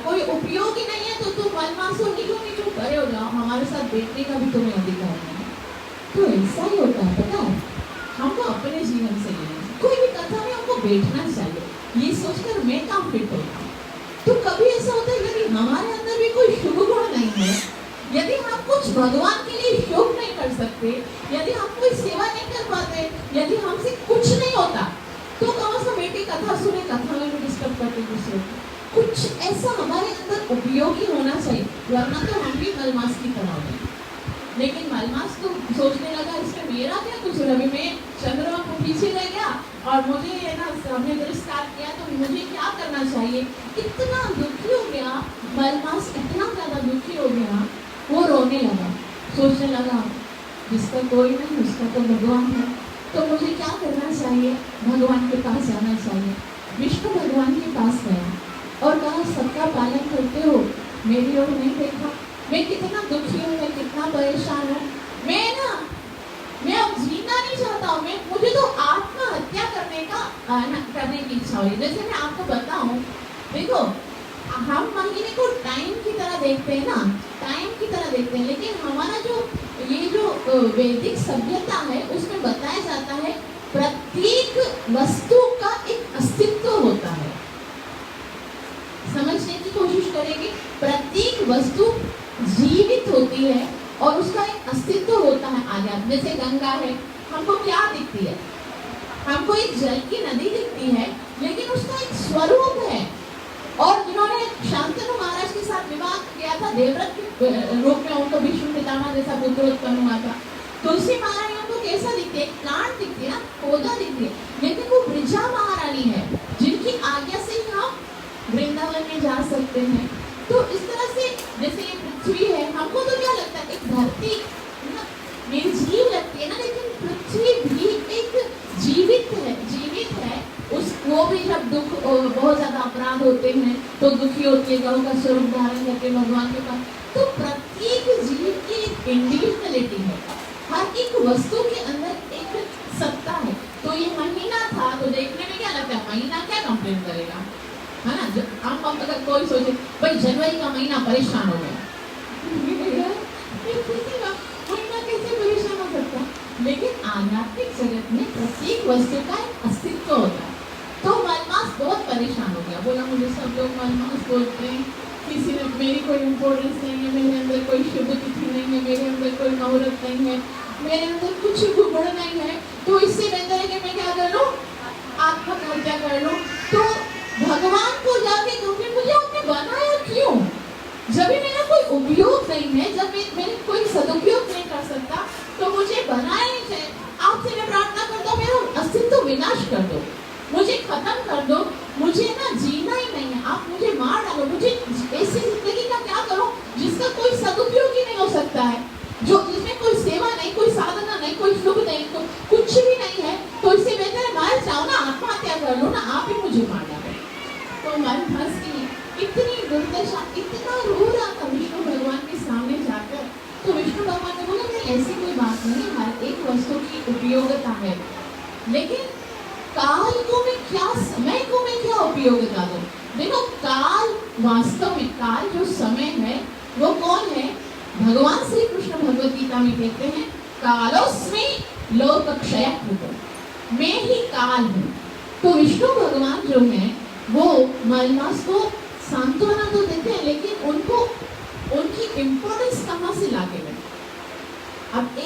कोई उपयोग ही नहीं है, तो तुम मलमासो निकलो करे हो जाओ, हमारे साथ बैठने का भी तुम्हें अधिकार नहीं है। तो ऐसा ही होता है, पता है हमको ढंग से लेना चाहिए। कोई भी कथा में हमको बैठना चाहिए, ये सोचकर मैं काम फिट होता हूँ। तो कभी ऐसा होता है यदि हमारे अंदर भी कोई शुभ गुण नहीं है, यदि हम कुछ भगवान के लिए शुभ नहीं कर सकते, यदि हम कोई सेवा नहीं कर पाते, यदि हमसे कुछ नहीं होता, तो कौन सा बेटी कथा सुने, कथा में भी डिस्टर्ब करते दूसरे को। कुछ ऐसा हमारे अंदर उपयोगी होना चाहिए, वरना तो हम भी मलमास की तरह होंगे। लेकिन मलमास तो सोचने लगा इसमें मेरा क्या कुछ, अभी मैं चंद्रमा को पीछे रह गया और मुझे है ना हमने तिरस्कार किया तो मुझे क्या करना चाहिए। इतना दुखी हो गया मलमास, इतना ज़्यादा दुखी हो गया, वो रोने लगा, सोचने लगा जिसका कोई नहीं उसका तो भगवान है, तो मुझे क्या करना चाहिए, भगवान के पास जाना चाहिए। विष्णु भगवान के पास गया और कहा सबका पालन करते हो, मेरी ओर नहीं देखा, मैं कितना दुखी हूँ, मैं कितना परेशान हूँ, मैं अब जीना नहीं चाहता हूँ, मुझे तो आत्महत्या करने की इच्छा हो रही है। जैसे मैं आपको बताऊँ, देखो हम महीने को टाइम की तरह देखते हैं ना, टाइम की तरह देखते हैं, लेकिन हमारा जो वैदिक सभ्यता है उसमें बताया जाता है प्रत्येक वस्तु का एक अस्तित्व होता है। समझने की कोशिश करेंगे, प्रत्येक वस्तु जीवित होती है और उसका एक अस्तित्व होता है आगे। जैसे गंगा है, हमको क्या दिखती है, हमको एक जल की नदी दिखती है, लेकिन उसका एक स्वरूप है। और जिन्होंने शांतनु महाराज के साथ विवाह किया था, देवव्रत के रूप में उनको विष्णु पितामह जैसा पुत्र उत्पन्न हुआ था। तुलसी महारानी उनको कैसा दिखती है, प्लांट दिखती है ना, पौधा दिखती है, लेकिन वो ब्रिजा महारानी है जिनकी आज्ञा से ही हम वृंदावन में जा सकते हैं। तो इस तरह से जैसे ये पृथ्वी है, हमको तो क्या लगता है एक धरती निर्जीव लगती है ना, लेकिन पृथ्वी भी एक जीवित है। वो भी जब दुख बहुत ज्यादा अपराध होते हैं तो दुखी होती है, गौ का स्वरूप धारण करके भगवान के पास। तो प्रत्येक जीव की एक इंडिविजुअलिटी है, हर एक वस्तु के अंदर एक सत्ता है। तो ये महीना था तो देखने में क्या लगता है, महीना क्या कंप्लेन करेगा, है ना। हम अगर कोई सोचे भाई जनवरी का महीना परेशान हो गया, महीना कैसे परेशान हो सकता, लेकिन आध्यात्मिक जगत में प्रत्येक वस्तु का एक अस्तित्व होता है। तो मलमास बहुत परेशान हो गया, बोला मुझे सब लोग मलमास बोलते हैं, किसी ने मेरी कोई इम्पोर्टेंस नहीं है, मेरे अंदर कोई शुभ तिथि नहीं है, मेरे अंदर कोई मुहूर्त नहीं है, मेरे अंदर कुछ गुण नहीं है, तो इससे बेहतर है कि मैं क्या कर लूँ, आत्महत्या कर लूँ। तो भगवान को जाके कहूँगी मुझे आपने बनाया क्यों, जब भी मेरा कोई उपयोग नहीं है, जब मैंने कोई सदुपयोग नहीं कर सकता, तो मुझे बनाया नहीं चाहिए। आपसे मैं प्रार्थना करता हूँ मेरा अस्तित्व विनाश कर दो, मुझे खत्म कर दो, मुझे ना जीना ही नहीं है, आप मुझे मार डालो, मुझे ऐसी जिंदगी का क्या करो जिसका कोई सदुपयोग ही नहीं हो सकता है, जो जिसमें कोई सेवा नहीं, कोई साधना नहीं, कोई शुभ नहीं, तो कुछ भी नहीं है। तो इससे बेहतर है मार जाओ ना, आत्महत्या कर लो ना, आप ही मुझे मार डालो। तो मन फंस गई, इतनी दुर्दशा, इतना रो रहा था विष्णु भगवान के सामने जाकर। तो विष्णु भगवान ने बोला नहीं ऐसी कोई बात नहीं, हर एक वस्तु की उपयोगिता है, लेकिन काल को मैं क्या, समय को मैं क्या उपयोगिता दूं। देखो काल, वास्तव में काल जो समय है वो कौन है, भगवान श्री कृष्ण भगवद गीता में कहते हैं कालोस्मि लोकक्षयकृत, मैं ही काल हूँ। तो विष्णु भगवान जो है वो मलमास को सांत्वना तो देते हैं, लेकिन उनको उनकी इम्पोर्टेंस कहाँ से लाके गए। अब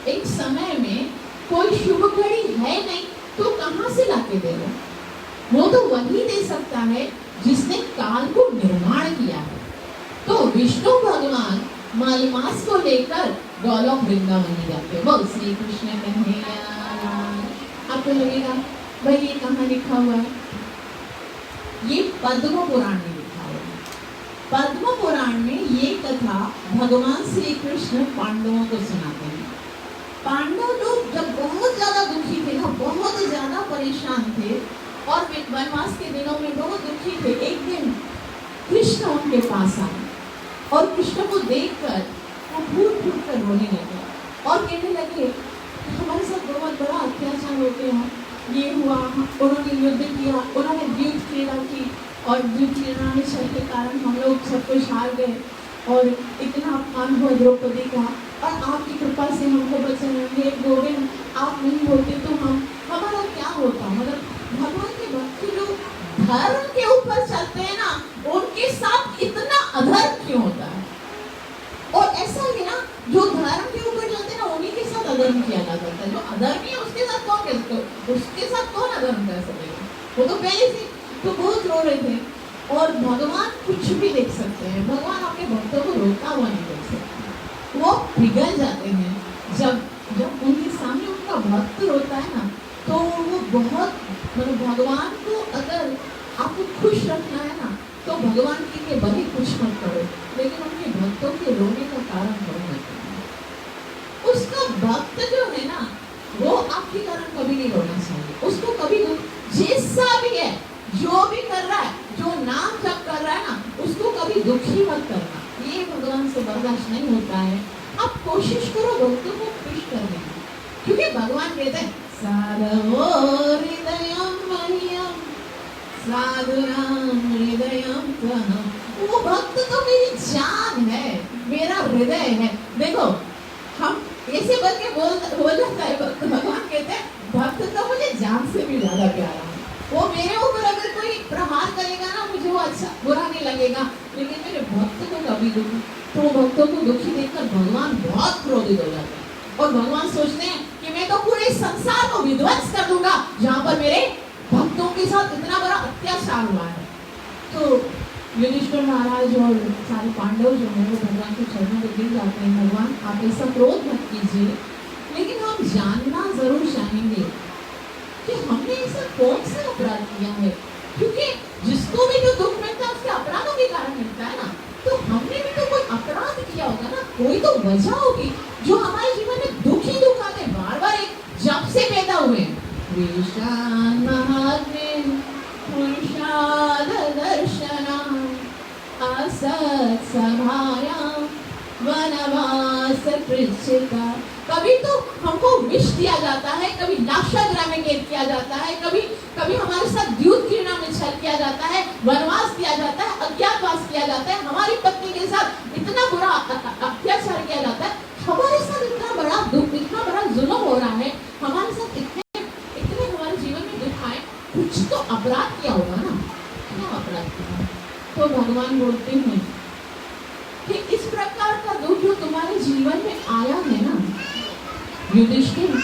एक समय में कोई शुभ घड़ी है नहीं तो कहाँ से लाके दे रहे, वो तो वही दे सकता है जिसने काल को निर्माण किया है। तो विष्णु भगवान मलमास को लेकर गोलोक वृंदावन में जाते हैं। वो श्री कृष्ण कन्हैया। आपको लगेगा भाई ये कहाँ लिखा हुआ है, ये पद्म पुराण में लिखा हुआ है। पद्म पुराण में ये कथा भगवान श्री कृष्ण पांडवों को सुनाते हैं। पांडव लोग जब बहुत ज्यादा दुखी थे ना, बहुत ज्यादा परेशान थे और वनवास के दिनों में बहुत दुखी थे, एक दिन कृष्ण उनके पास आए और कृष्ण को देखकर वो फूट फूट कर रोने लगे और कहने लगे हमारे साथ बहुत बड़ा अत्याचार हो गया, ये हुआ, उन्होंने युद्ध किया, उन्होंने द्यूत क्रीड़ा की और द्यूत क्रीड़ा के कारण हम लोग सब कुछ हार गए और इतना अपमान हुआ द्रौपदी का, और आपकी कृपा से हमको बचाएंगे। गोविंद आप नहीं होते तो हमारा क्या अधर्मी है उसके साथ कौन अधर्म कर सकेगा? वो तो पहले से तो बहुत रो रहे थे। और भगवान कुछ भी देख सकते हैं, भगवान अपने भक्तों को रोता हुआ नहीं देख सकते, वो पिघल जाते हैं जब उनके सामने उनका भक्त रोता है ना, तो वो बहुत मतलब भगवान को अगर आपको खुश रखना है ना, तो भगवान के लिए भले कुछ मत करो, लेकिन उनके भक्तों के रोने का कारण बनो। उसका भक्त जो है ना, वो आपके कारण कभी नहीं रोना चाहिए, उसको कभी जैसा भी है, जो भी कर रहा है, जो नाम जप कर रहा है ना, उसको कभी दुखी मत करना, ये भगवान से बर्दाश्त नहीं होता है। आप कोशिश करो भक्तों को खुश करने की, क्योंकि भगवान कहते हैं साधवो हृदयम मह्यम साधुनाम हृदयम त्वहम, वो भक्त तो मेरी जान है, मेरा हृदय है। देखो हम ऐसे बोल के बोल जाता है भक्त, भगवान कहते हैं भक्त तो मुझे जान से भी ज्यादा प्यारा है, वो मेरे ऊपर अगर कोई प्रहार करेगा ना, मुझे वो अच्छा बुरा नहीं लगेगा, लेकिन मेरे भक्त को कभी दुखी, तो भक्तों को दुखी देखकर भगवान बहुत क्रोधित हो जाते हैं और भगवान सोचते हैं कि मैं तो पूरे संसार को विध्वंस कर दूंगा जहाँ पर मेरे भक्तों के साथ इतना बड़ा अत्याचार हुआ है। तो युधिष्ठिर महाराज और सारे पांडव जो है वो भगवान के चरणों में गिर जाते हैं, भगवान आप ऐसा क्रोध मत कीजिए, लेकिन हम जानना जरूर चाहेंगे कि हमने ऐसा कौन सा अपराध किया है, क्योंकि जिसको भी जो दुख मिलता है उसके अपराधों के कारण मिलता है ना, तो हमने भी तो कोई अपराध किया होगा ना, कोई तो वजह होगी जो हमारे जीवन में दुख ही दुख आते बार बार एक जब से पैदा हुए। कभी तो हमको विष दिया जाता है, कभी लाक्षागृह में कैद किया जाता है, कभी हमारे साथ द्यूत घृणा में छल किया जाता है, वनवास दिया जाता है, अज्ञातवास किया जाता है, हमारी पत्नी के साथ इतना बुरा अत्याचार किया जाता है, हमारे साथ इतना बड़ा दुख, इतना बड़ा जुल्म हो रहा है, हमारे साथ इतने हमारे जीवन में दुख आए, कुछ तो अपराध किया होगा ना, क्या अपराध किया? तो भगवान बोलते हैं कि इस प्रकार का दुख जो तुम्हारे जीवन में आया है ना युधिष्ठिर,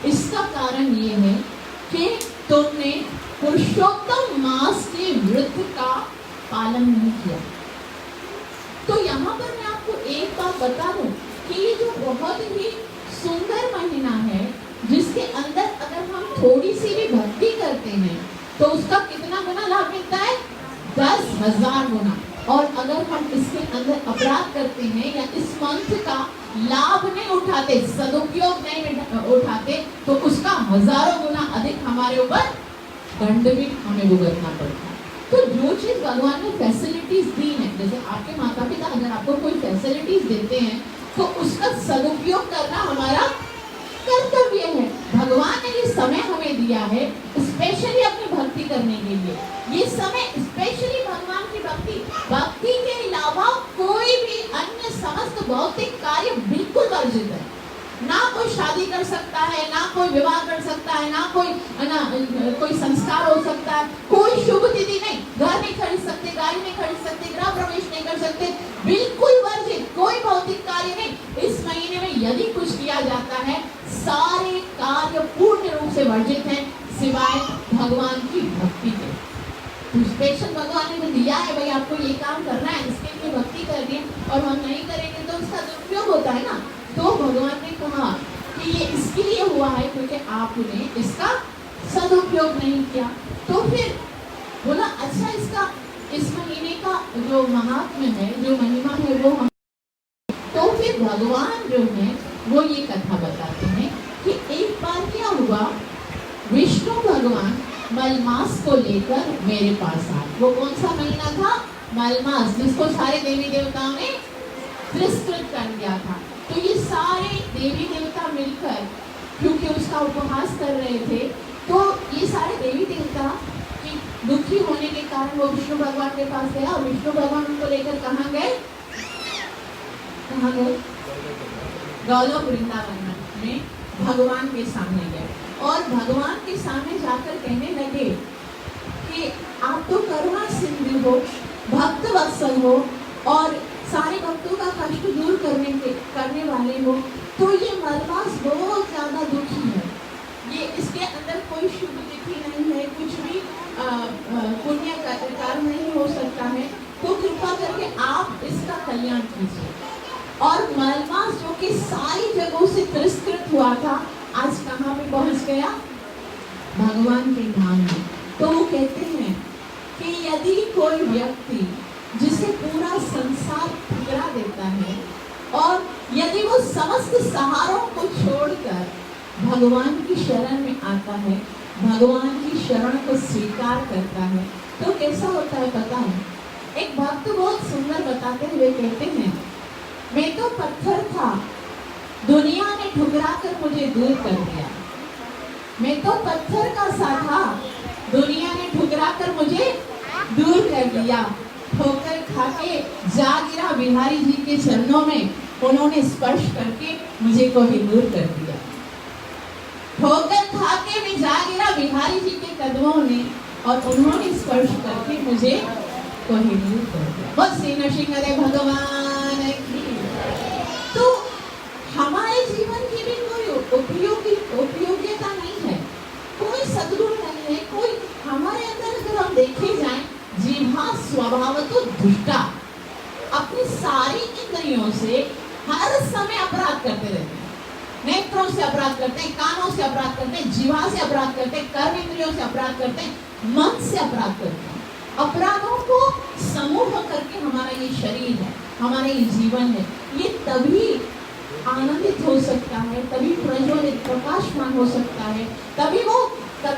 इसका कारण ये है कि तुमने पुरुषोत्तम मास के व्रत का पालन नहीं किया। तो यहाँ पर मैं आपको एक बात बता दूं कि ये जो बहुत ही सुंदर महीना है, जिसके अंदर अगर हम थोड़ी सी भी भक्ति करते हैं तो उसका कितना गुना लाभ मिलता है? 10,000 गुना। और अगर हम इसके अंदर अपराध करते हैं या इस मंत्र का लाभ नहीं उठाते, सदुपयोग नहीं उठाते, तो उसका हजारों गुना अधिक हमारे ऊपर दंड भी हमें भुगतना पड़ता है। तो जो चीज भगवान ने फैसिलिटीज दी है, जैसे आपके माता पिता अगर आपको कोई फैसिलिटीज देते हैं तो उसका सदुपयोग करना हमारा कर्तव्य है। भगवान ने ये समय हमें दिया है स्पेशली अपनी भक्ति करने के लिए। ये समय स्पेशली भगवान की भक्ति के अलावा कोई भी अन्य समस्त भौतिक कार्य बिल्कुल वर्जित है। ना कोई शादी कर सकता है, ना कोई विवाह कर सकता है, ना कोई संस्कार हो सकता है, कोई शुभ तिथि नहीं, घर नहीं खरीद सकते, गाड़ी नहीं खरीद सकते, गृह प्रवेश नहीं कर सकते, बिल्कुल वर्जित, कोई भौतिक कार्य नहीं। इस महीने में यदि कुछ किया जाता है, सारे कार्य पूर्ण रूप से वर्जित हैं सिवाय भगवान की भक्ति के। तो स्पेशल भगवान ने दिया है, भाई आपको ये काम करना है, इसके लिए भक्ति करनी है, और हम नहीं करेंगे तो उसका दुरुपयोग होता है ना। तो भगवान ने कहा कि ये इसके लिए हुआ है क्योंकि आपने इसका सदुपयोग नहीं किया। तो फिर बोला अच्छा, इसका इस महीने का जो महात्म्य है, जो महिमा है, वो हम, तो फिर भगवान जो है वो ये कथा बताते हैं कि एक बार क्या हुआ, विष्णु भगवान मलमास को लेकर मेरे पास आए। वो कौन सा महीना था? मलमास, जिसको सारे देवी देवताओं ने तिरस्कृत कर दिया था। तो ये सारे देवी देवता मिलकर क्योंकि उसका उपहास कर रहे थे, तो ये सारे देवी देवता की दुखी होने के कारण वो विष्णु भगवान के पास गया, और विष्णु भगवान उनको लेकर कहाँ गए? कहाँ गए? गौलव वृंदावन में भगवान के सामने गए, और भगवान के सामने जाकर कहने लगे कि आप तो करुणा सिंधु हो, भक्त वत्सल हो, और सारे भक्तों का कष्ट दूर करने वाले हो, तो ये मलमास बहुत ज्यादा दुखी है, सारी जगहों से तिरस्कृत हुआ था, आज कहाँ पे पहुंच गया? भगवान के धाम में। तो वो कहते हैं कि यदि कोई व्यक्ति जिसे पूरा संसार ठुकरा देता है और यदि वो समस्त सहारों को छोड़कर भगवान की शरण में आता है, भगवान की शरण को स्वीकार करता है, तो कैसा होता है पता है? एक भक्त बहुत सुंदर बताते हुए कहते हैं, मैं तो पत्थर था, दुनिया ने ठुकरा कर मुझे दूर कर दिया। मैं तो पत्थर का सा था, दुनिया ने ठुकरा कर मुझे दूर कर दिया। ठोकर खाके जा गिरा बिहारी जी के चरणों में, उन्होंने स्पर्श करके मुझे कोहिनूर कर दिया। ठोकर खाके मैं जा गिरा बिहारी जी के कदमों में और उन्होंने स्पर्श करके मुझे कोहिनूर कर दिया। बस नरसिंह भगवान की। तो हमारे जीवन की भी कोई उपयोगिता नहीं है, कोई सद्गुण नहीं है, कोई हमारे अंदर अगर हम देखे जाएं, जीवा स्वभावतः दुष्टा, अपनी सारी इंद्रियों से हर समय अपराध करते रहते हैं। नेत्रों से अपराध करते हैं, कानों से अपराध करते हैं, जीवा से अपराध करते हैं, कर्म इंद्रियों से अपराध करते हैं, मन से अपराध करते हैं। अपराधों को समूह करके हमारा ये शरीर है, हमारा ये जीवन है, ये तभी आनंदित हो सकता है, तभी प्रज्वलित प्रकाशमान हो सकता है, तभी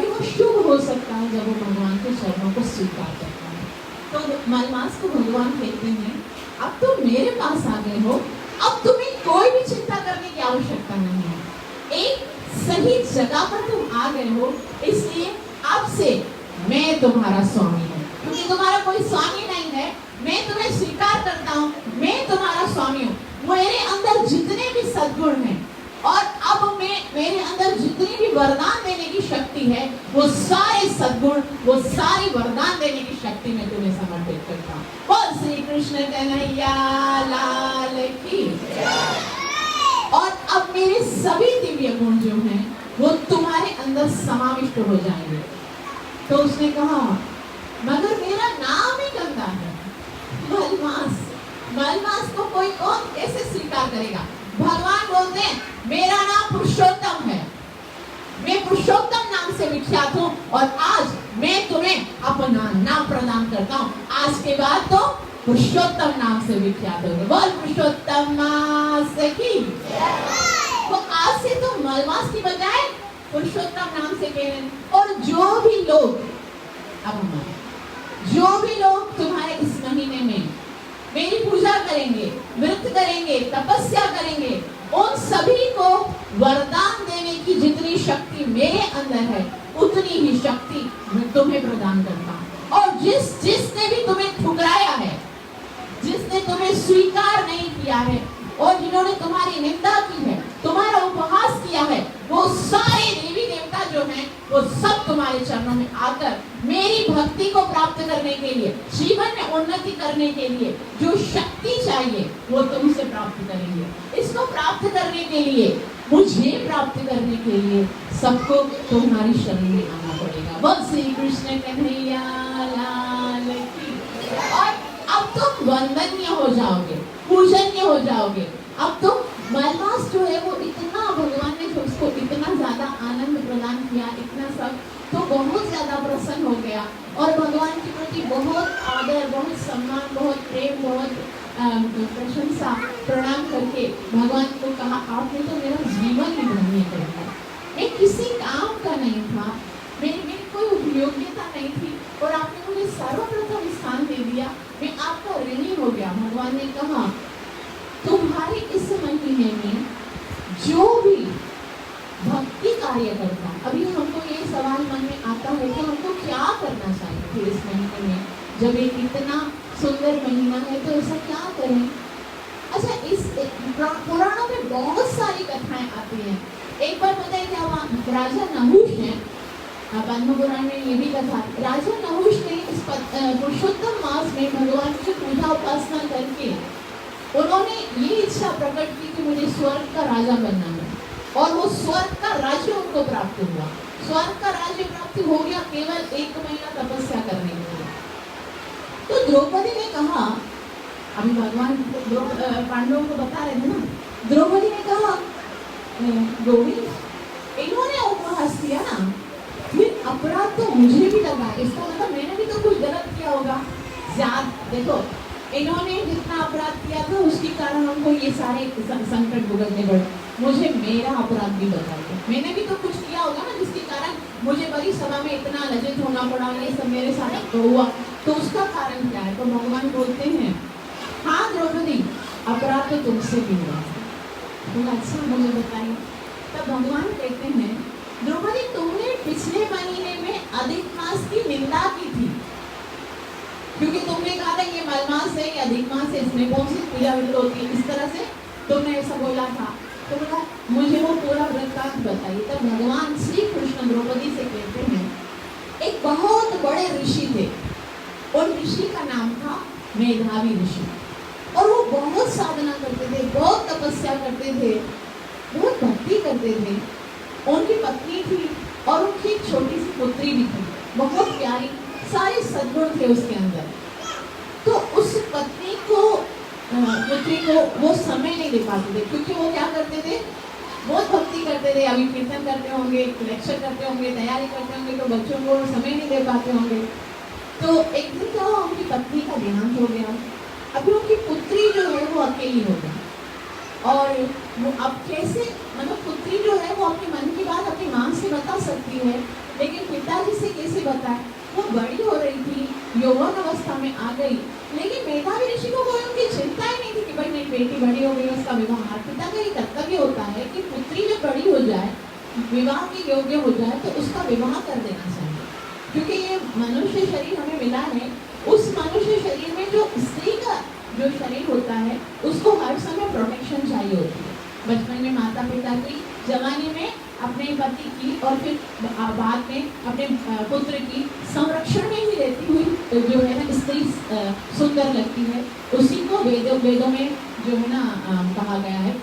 वो शुभ हो सकता है जब वो भगवान के चरणों को स्वीकार करता है। तो मलमास को भगवान कहते हैं, अब तुम मेरे पास आ गए हो, अब तुम्हें कोई भी चिंता करने की आवश्यकता नहीं है। एक सही जगह पर तुम आ गए हो, इसलिए अब से मैं तुम्हारा स्वामी हूँ। क्योंकि तुम्हारा कोई स्वामी नहीं है, मैं तुम्हें स्वीकार करता हूँ, मैं तुम्हारा स्वामी हूँ। मेरे अंदर जितने भी सद्गुण हैं और अब मेरे अंदर जितनी भी वरदान देने की शक्ति है, वो सारे सद्गुण, वो सारी वरदान देने की शक्ति मैं तुम्हें समर्पित करता हूँ। बोल श्री कृष्ण कन्हैया लाल की। और अब मेरे सभी दिव्य गुण जो हैं वो तुम्हारे अंदर समाविष्ट हो जाएंगे। तो उसने कहा, मगर मेरा नाम ही गंदा है, मलमास को कोई और कैसे स्वीकार करेगा? भगवान बोलते हैं, मेरा नाम पुरुषोत्तम है, मैं पुरुषोत्तम नाम से विख्यात हूँ और आज मैं तुम्हें अपना नाम प्रदान करता हूँ। आज के बाद तो पुरुषोत्तम नाम से विख्यात होगे। बोल पुरुषोत्तम की। तो आज से तो मलमास की बजाय पुरुषोत्तम नाम से कह रहे हैं। और जो भी लोग तुम्हारे इस महीने में मेरी पूजा करेंगे, व्रत करेंगे, तपस्या करेंगे, उन सभी को वरदान देने की जितनी शक्ति मेरे अंदर है, उतनी ही शक्ति मैं तुम्हें प्रदान करता हूँ। और जिसने भी तुम्हें ठुकराया है, जिसने तुम्हें स्वीकार नहीं किया है और जिन्होंने तुम्हारी निंदा की है, तुम्हारा उपहास किया है, वो सारे देवी देवता जो हैं, वो सब तुम्हारे चरणों में आकर मेरी भक्ति को प्राप्त करने के लिए, जीवन में उन्नति करने के लिए जो शक्ति चाहिए वो तुमसे प्राप्त करेंगे। इसको प्राप्त करने के लिए, मुझे प्राप्त करने के लिए सबको तुम्हारी शरण में आना पड़ेगा। बोल श्री कृष्ण कन्हैया लाल की। और अब तुम वंदनीय हो जाओगे, पूजनीय हो जाओगे। अब तुम मलमास जो है वो इतना, भगवान ने उसको इतना ज्यादा आनंद प्रदान किया, इतना सब, तो बहुत ज्यादा प्रसन्न हो गया और भगवान के प्रति बहुत आदर, बहुत सम्मान, बहुत प्रेम, बहुत प्रशंसा, प्रणाम करके भगवान को कहा, आपने तो मेरा जीवन ही धन्य कर दिया। मैं किसी काम का नहीं था, मेरी कोई उपयोगिता नहीं थी और आपने मुझे सर्वप्रथम स्थान दे दिया, मैं आपका ऋणी हो गया। भगवान ने कहा, तुम्हारे इस महीने में जो भी भक्ति कार्य करता, अभी हमको ये सवाल मन में आता है कि हमको क्या करना चाहिए फिर इस महीने में, जब एक इतना सुंदर महीना है तो ऐसा क्या करें? अच्छा, इस पुराणों में बहुत सारी कथाएं आती हैं। एक बार पता है क्या हुआ, राजा नहुष है, पद्म पुराण में ये भी कथा, राजा नहुष ने इस पुरुषोत्तम मास में भगवान की पूजा उपासना करके उन्होंने ये इच्छा प्रकट की कि मुझे स्वर्ग का राजा बनना है, और वो स्वर्ग का राज्य उनको प्राप्त हुआ। स्वर्ग का राज्य प्राप्त हो गया केवल 1 महीना तपस्या करने के लिए। तो द्रौपदी ने कहा, अभी भगवान पांडवों को बता रहे थे ना, द्रौपदी ने कहा गोविंद, इन्होंने उपहास किया ना, फिर अपराध तो मुझे भी लगा, इसका मतलब मैंने भी तो कुछ गलत किया होगा। देखो, इन्होंने जितना अपराध किया था उसके कारण हमको ये सारे संकट भुगतने पड़े। मुझे मेरा अपराध भी बताइए, मैंने भी तो कुछ किया होगा ना जिसके कारण मुझे बड़ी सभा में इतना लज्जित होना पड़ा, ये सब मेरे साथ तो हुआ, तो उसका कारण क्या है? तो भगवान बोलते हैं, हाँ द्रौपदी, अपराध तो तुमसे भी हुआ। तो अच्छा मुझे बताइए। तब भगवान कहते हैं, द्रौपदी तुमने पिछले महीने में अधिक मास की निंदा की थी, क्योंकि तुमने कहा था ये मलमास है, ये अधिक मास है, इसमें कौन सी पूजा होती है, इस तरह से तुमने ऐसा बोला था। तो बोला मुझे वो पूरा वृत्तांत बताइए। तब भगवान श्री कृष्ण द्रौपदी से कहते हैं, एक बहुत बड़े ऋषि थे, उन ऋषि का नाम था मेधावी ऋषि, और वो बहुत साधना करते थे, बहुत तपस्या करते थे, बहुत भक्ति करते थे। उनकी पत्नी थी और उनकी एक छोटी सी पुत्री भी थी, बहुत प्यारी, सारे सद्गुण थे उसके अंदर। तो उस पत्नी को, पुत्री को वो समय नहीं दे पाते थे, क्योंकि वो क्या करते थे, बहुत भक्ति करते थे, अभी कीर्तन करते होंगे, लेक्चर करते होंगे, तैयारी करते होंगे, तो बच्चों को समय नहीं दे पाते होंगे। तो एक दिन क्या हुआ, उनकी पत्नी का देहांत हो गया। अभी उनकी पुत्री जो है वो अकेली हो गई, और वो अब कैसे, मतलब पुत्री जो है वो अपने मन की बात अपनी माँ से बता सकती है, लेकिन पिताजी से कैसे बताए? वो बड़ी हो रही थी, यौवन अवस्था में आ गई, लेकिन मेधावी ऋषि को कोई उनकी चिंता ही नहीं थी कि भाई मेरी बेटी बड़ी हो गई, उसका विवाह। पिता का ये कर्तव्य होता है कि पुत्री जब बड़ी हो जाए, विवाह के योग्य हो जाए, तो उसका विवाह कर देना चाहिए, क्योंकि ये मनुष्य शरीर हमें मिला है, उस मनुष्य शरीर में जो स्त्री का जो शरीर होता है उसको हर समय प्रोटेक्शन चाहिए होती है। बचपन में माता पिता की, जवानी में अपने पति की, और फिर बाद में अपने पुत्र की संरक्षण में ही रहती हुई जो है ना स्त्री सुंदर लगती है, उसी को वेदों में जो है ना कहा गया है।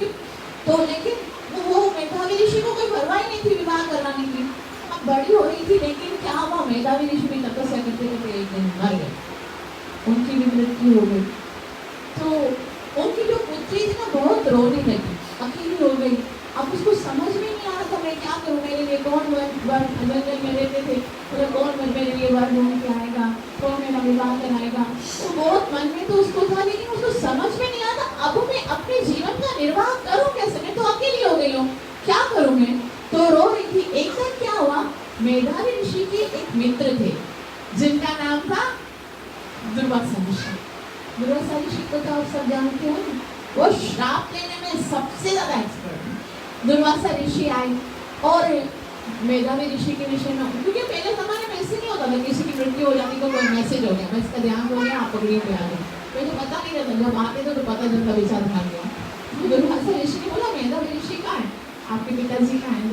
तो लेकिन वो मेधावी ऋषि को कोई परवाह नहीं थी विवाह कराने की। अब बड़ी हो रही थी, लेकिन क्या हुआ, मेधावी ऋषि भी तपस्या करते करते एक दिन मर गए, उनकी भी मृत्यु हो गई। तो उनकी जो पुत्री थी ना बहुत रोने लगी, अकेली हो गई। अब उसको समझ में नहीं आ रहा था मैं क्या करूँ, मेरे लिए कौन जंगल में रहते थे, मतलब कौन मेरे लिए वर ढूंढ के आएगा, कौन मेरा विवाह कराएगा। तो बहुत मन में तो उसको था, लेकिन उसको समझ में नहीं आता अब मैं अपने जीवन का निर्वाह करूँ कैसे, मैं तो अकेली हो गई हूँ, क्या करूँ मैं। तो रो रही थी। एक दिन क्या हुआ, मेधावी ऋषि के एक मित्र थे जिनका नाम था दुर्वासा ऋषि। दुर्वासा ऋषि को तो आप सब जानते हो, वो श्राप लेने में सबसे ज्यादा एक्सपर्ट है। दुर्वासा ऋषि आए और मेधावी ऋषि के विषय में, क्योंकि पहले जमाने में ऐसे नहीं होता था, किसी की मृत्यु हो जाती तो कोई मैसेज हो गया, इसका ध्यान हो गया, आप पगड़ी पे आ गए, तो पता नहीं रहता, जब आते तो पता चलता विचार भाग गया। दुर्वासा ऋषि ने बोला मेधावी ऋषि कहाँ है, आपके पिताजी कहाँ है?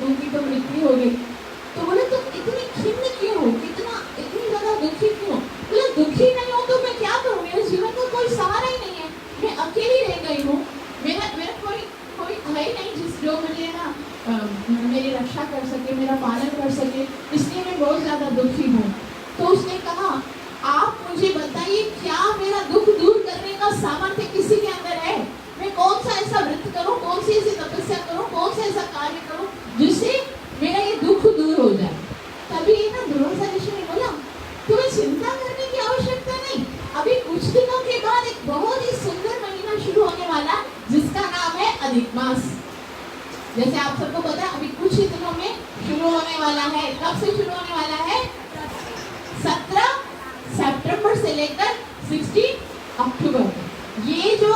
उनकी तो मृत्यु हो गई। तो बोले तुम इतनी खिन्न क्यों हो, इतनी ज्यादा दुखी क्यों? बोले दुखी नहीं हो तो मैं क्या करूँ, मेरे जीवन का कोई सहारा ही नहीं है, मैं अकेली रह गई हूँ, मेरा कोई है नहीं जो मुझे ना मेरी रक्षा कर सके, मेरा पालन कर सके, इसलिए मैं बहुत ज्यादा दुखी हूँ। तो उसने कहा आप मुझे बताइए क्या मेरा दुख दूर करने का सामर्थ्य किसी के अंदर है? मैं कौन सा ऐसा व्रत करूँ, कौन सी ऐसी तपस्या करूँ, कौन सा ऐसा कार्य करूँ जिससे मेरा ये दुख दूर हो जाए? तभी ना दुर्वासा ऋषि ने बोला तुम्हें चिंता करने की आवश्यकता नहीं, अभी कुछ दिनों के बाद एक बहुत ही सुंदर महीना शुरू होने वाला जिसका नाम है अधिक मास। जैसे आप सबको पता है अभी कुछ ही दिनों में शुरू होने वाला है। कब से शुरू होने वाला है? 17 सितंबर से लेकर 16 अक्टूबर तक। ये जो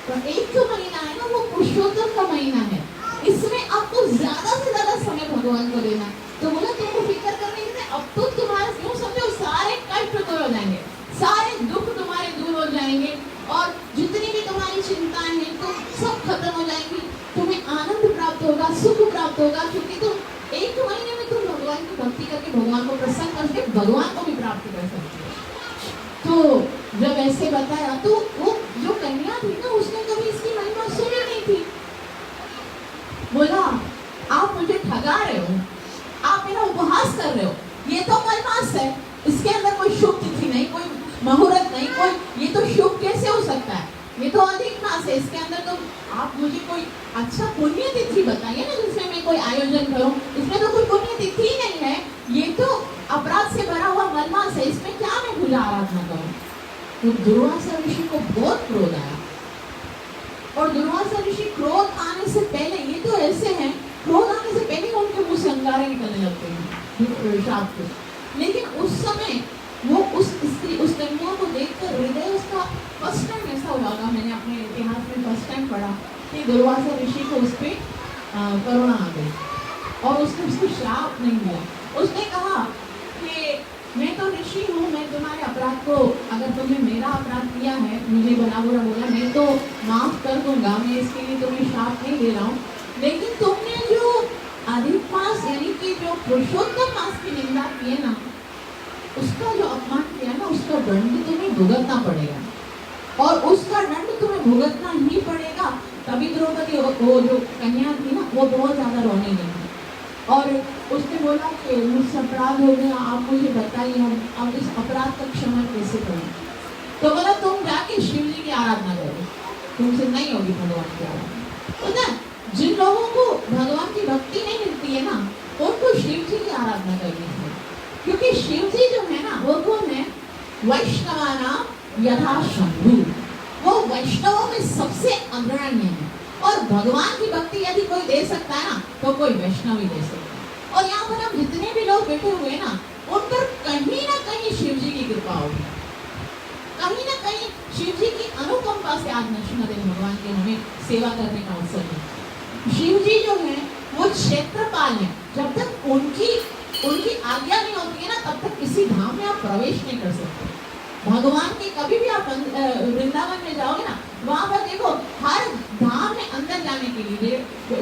एक जो महीना है ना वो पुरुषोत्तम का महीना है, इसमें आपको ज्यादा से ज्यादा समय भगवान को देना। तो बोला तुमको फिक्र करने की नहीं, अब तो तुम्हारे क्यों समझो सारे कष्ट दूर हो जाएंगे, सारे दुख तुम्हारे दूर हो जाएंगे, और जितनी भी तुम्हारी चिंताएं हैं तो सब खत्म हो जाएंगी, तुम्हें आनंद प्राप्त होगा, सुख प्राप्त होगा, क्योंकि तुम एक महीने में तुम भगवान की भक्ति करके भगवान को प्रसन्न करके भगवान को भी प्राप्त कर सकते हो। तो जब ऐसे बताया तो वो जो कन्या थी ना उसने कभी इसकी महिमा सुनी नहीं थी। बोला आप मुझे ठगा रहे हो, आप मेरा उपहास कर रहे हो, ये तो मलमास है, इसके अंदर कोई शुभ तिथि नहीं, कोई मुहूर्त नहीं, कोई ये तो शुभ कैसे हो सकता है, ये तो अधिक मास है, इसके अंदर तो आप आप मुझे कोई अच्छा पुण्य तिथि बताइए ना जिसमें मैं कोई आयोजन करूं। इसमें तो कोई पुण्य तिथि नहीं है, ये तो अपराध से भरा हुआ वनवास है, इसमें क्या मैं पूजा आराधना करूं। तो दुर्वासा ऋषि को बहुत क्रोध आया, और दुर्वासा ऋषि क्रोध आने से पहले, ये तो ऐसे हैं, क्रोध आने से पहले उनके मुंह से अंगारे निकलने लगते हैं शाप के। लेकिन उस समय वो उस स्त्री, उस कन्या को देखकर हृदय उसका फर्स्ट टाइम ऐसा हुआ था, मैंने अपने इतिहास में फर्स्ट टाइम पढ़ा कि दुर्वासा ऋषि को उस पर करुणा आ गई और उसने उसको श्राप नहीं दिया। उसने कहा कि मैं तो ऋषि हूँ, मैं तुम्हारे अपराध को, अगर तुमने मेरा अपराध किया है, मुझे भला बुरा बोला, मैं तो माफ कर दूंगा, मैं इसके लिए तुम्हें श्राप नहीं दे रहा हूँ। लेकिन तुमने जो अधिक मास यानी कि जो पुरुषोत्तम मास की निंदा की है ना, उसका जो अपमान किया ना, उसका दंड तुम्हें भुगतना पड़ेगा, और उसका दंड तुम्हें भुगतना ही पड़ेगा। तभी द्रौपदी, वो जो कन्या थी ना, वो बहुत ज्यादा रोने लगी और उसने बोला कि मुझसे अपराध हो गया, आप मुझे बताइए हम अब इस अपराध का क्षमा कैसे करें। तो बोला तुम जाके शिव जी की आराधना करो, तुमसे नहीं होगी भगवान की आराधना। तो ना जिन लोगों को भगवान की भक्ति नहीं मिलती है ना, उनको शिव जी की आराधना करनी है, क्योंकि शिव जी जो है ना, वो कौन है? वैष्णवाना यथा शंभु, वो वैष्णवों में सबसे अग्रणी है। और भगवान की भक्ति यदि कोई दे सकता है ना, तो कोई वैष्णव ही दे सकता है। और यहाँ पर हम जितने भी लोग बैठे हुए हैं ना, उन पर कहीं ना कहीं शिव जी की कृपा होगी, कहीं ना कहीं शिव जी की अनुकंपा से आज नरसिंह भगवान के हमें सेवा करने का अवसर है। शिव जी जो है वो क्षेत्रपाल है, जब तक उनकी आज्ञा नहीं होती है ना, तब तक किसी धाम में आप प्रवेश नहीं कर सकते। भगवान के कभी भी आप वृंदावन में जाओगे ना, वहां पर देखो हर धाम में अंदर जाने के लिए,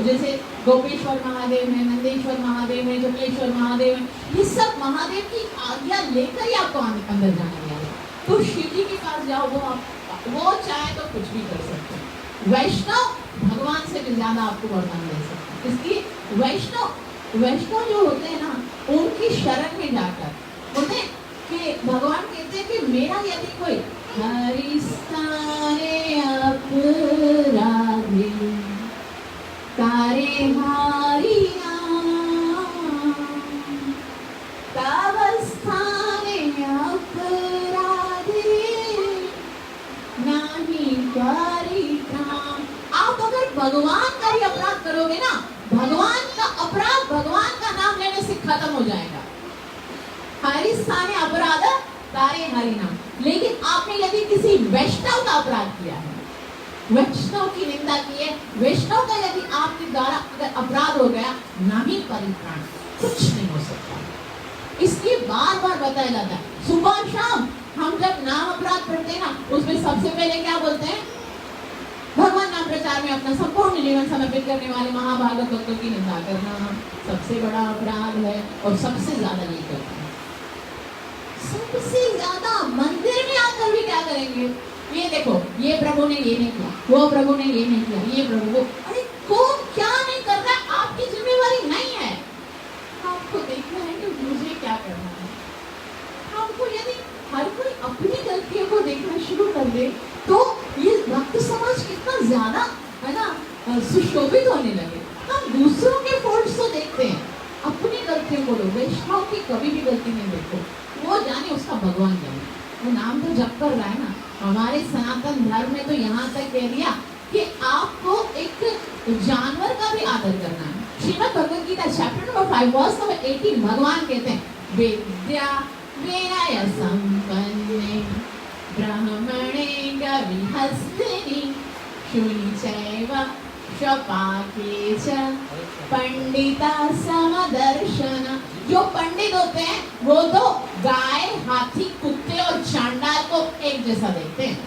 जैसे गोपेश्वर महादेव है, नंदेश्वर महादेव है, जमलेश्वर महादेव है, ये सब महादेव की आज्ञा लेकर ही आपको अंदर जाना है। तो शिव जी के पास जाओ, वो चाहे तो कुछ भी कर सकते हैं। वैष्णव भगवान से भी ज्यादा आपको वरदान दे सकते हैं। इसलिए वैष्णव जो होते हैं ना, उनकी शरण में जाकर बोलते हैं कि भगवान कहते हैं कि मेरा यदि कोई हरिस्ताने अपराधे तारे हारिया तव स्थाने अपराधे नहीं परित्राण। आप अगर भगवान का ही अपराध करोगे ना, भगवान का अपराध भगवान का नाम लेने से खत्म हो जाएगा। हरिस्थाने अपराध तारे हरिनाम। लेकिन आपने यदि किसी वैष्णव का अपराध किया है, वैष्णव की निंदा की है, वैष्णव का यदि आपके द्वारा अगर अपराध हो गया, नहीं परित्राण, कुछ नहीं हो सकता। इसलिए बार बार बताया जाता है, सुबह शाम हम जब नाम अपराध पढ़ते हैं ना, उसमें सबसे पहले क्या बोलते हैं? भगवान नाम प्रचार में अपना संपूर्ण जीवन समर्पित करने वाले महाभागवत भक्तों की निंदा करना सबसे बड़ा अपराध है, और सबसे ज्यादा नहीं करते। सबसे ज्यादा मंदिर में आकर भी क्या करेंगे? ये देखो, ये प्रभु ने ये नहीं किया, वो प्रभु ने ये नहीं किया, ये प्रभु वो, अरे कौन क्या नहीं कर रहा है, आपकी जिम्मेवारी नहीं है। आपको देखना है कि मुझे क्या करना है। हमको यदि हर कोई अपनी गलतियों को देखना शुरू कर दे, तो ये भक्त समाज कितना ज्यादा है ना सुशोभित होने लगे। हम दूसरों के फॉल्ट्स तो देखते हैं, अपनी गलतियों को लोग, वैष्णव की कभी भी गलती नहीं देखो, वो जाने उसका भगवान जाने, वो नाम तो जप कर रहा है ना। हमारे सनातन धर्म में तो यहाँ तक कह दिया कि आपको एक जानवर का भी आदर करना है। Shrimad Bhagavad Gita chapter number 5 verse number 18 भगवान कहते हैं, विद्या विनय संपन्ने ब्राह्मणे गविहस्तिनि शूनि चैव शपाके च पंडिता समदर्शन। जो पंडित होते हैं वो तो गाय, हाथी, कुत्ते और चांडाल को एक जैसा देखते हैं।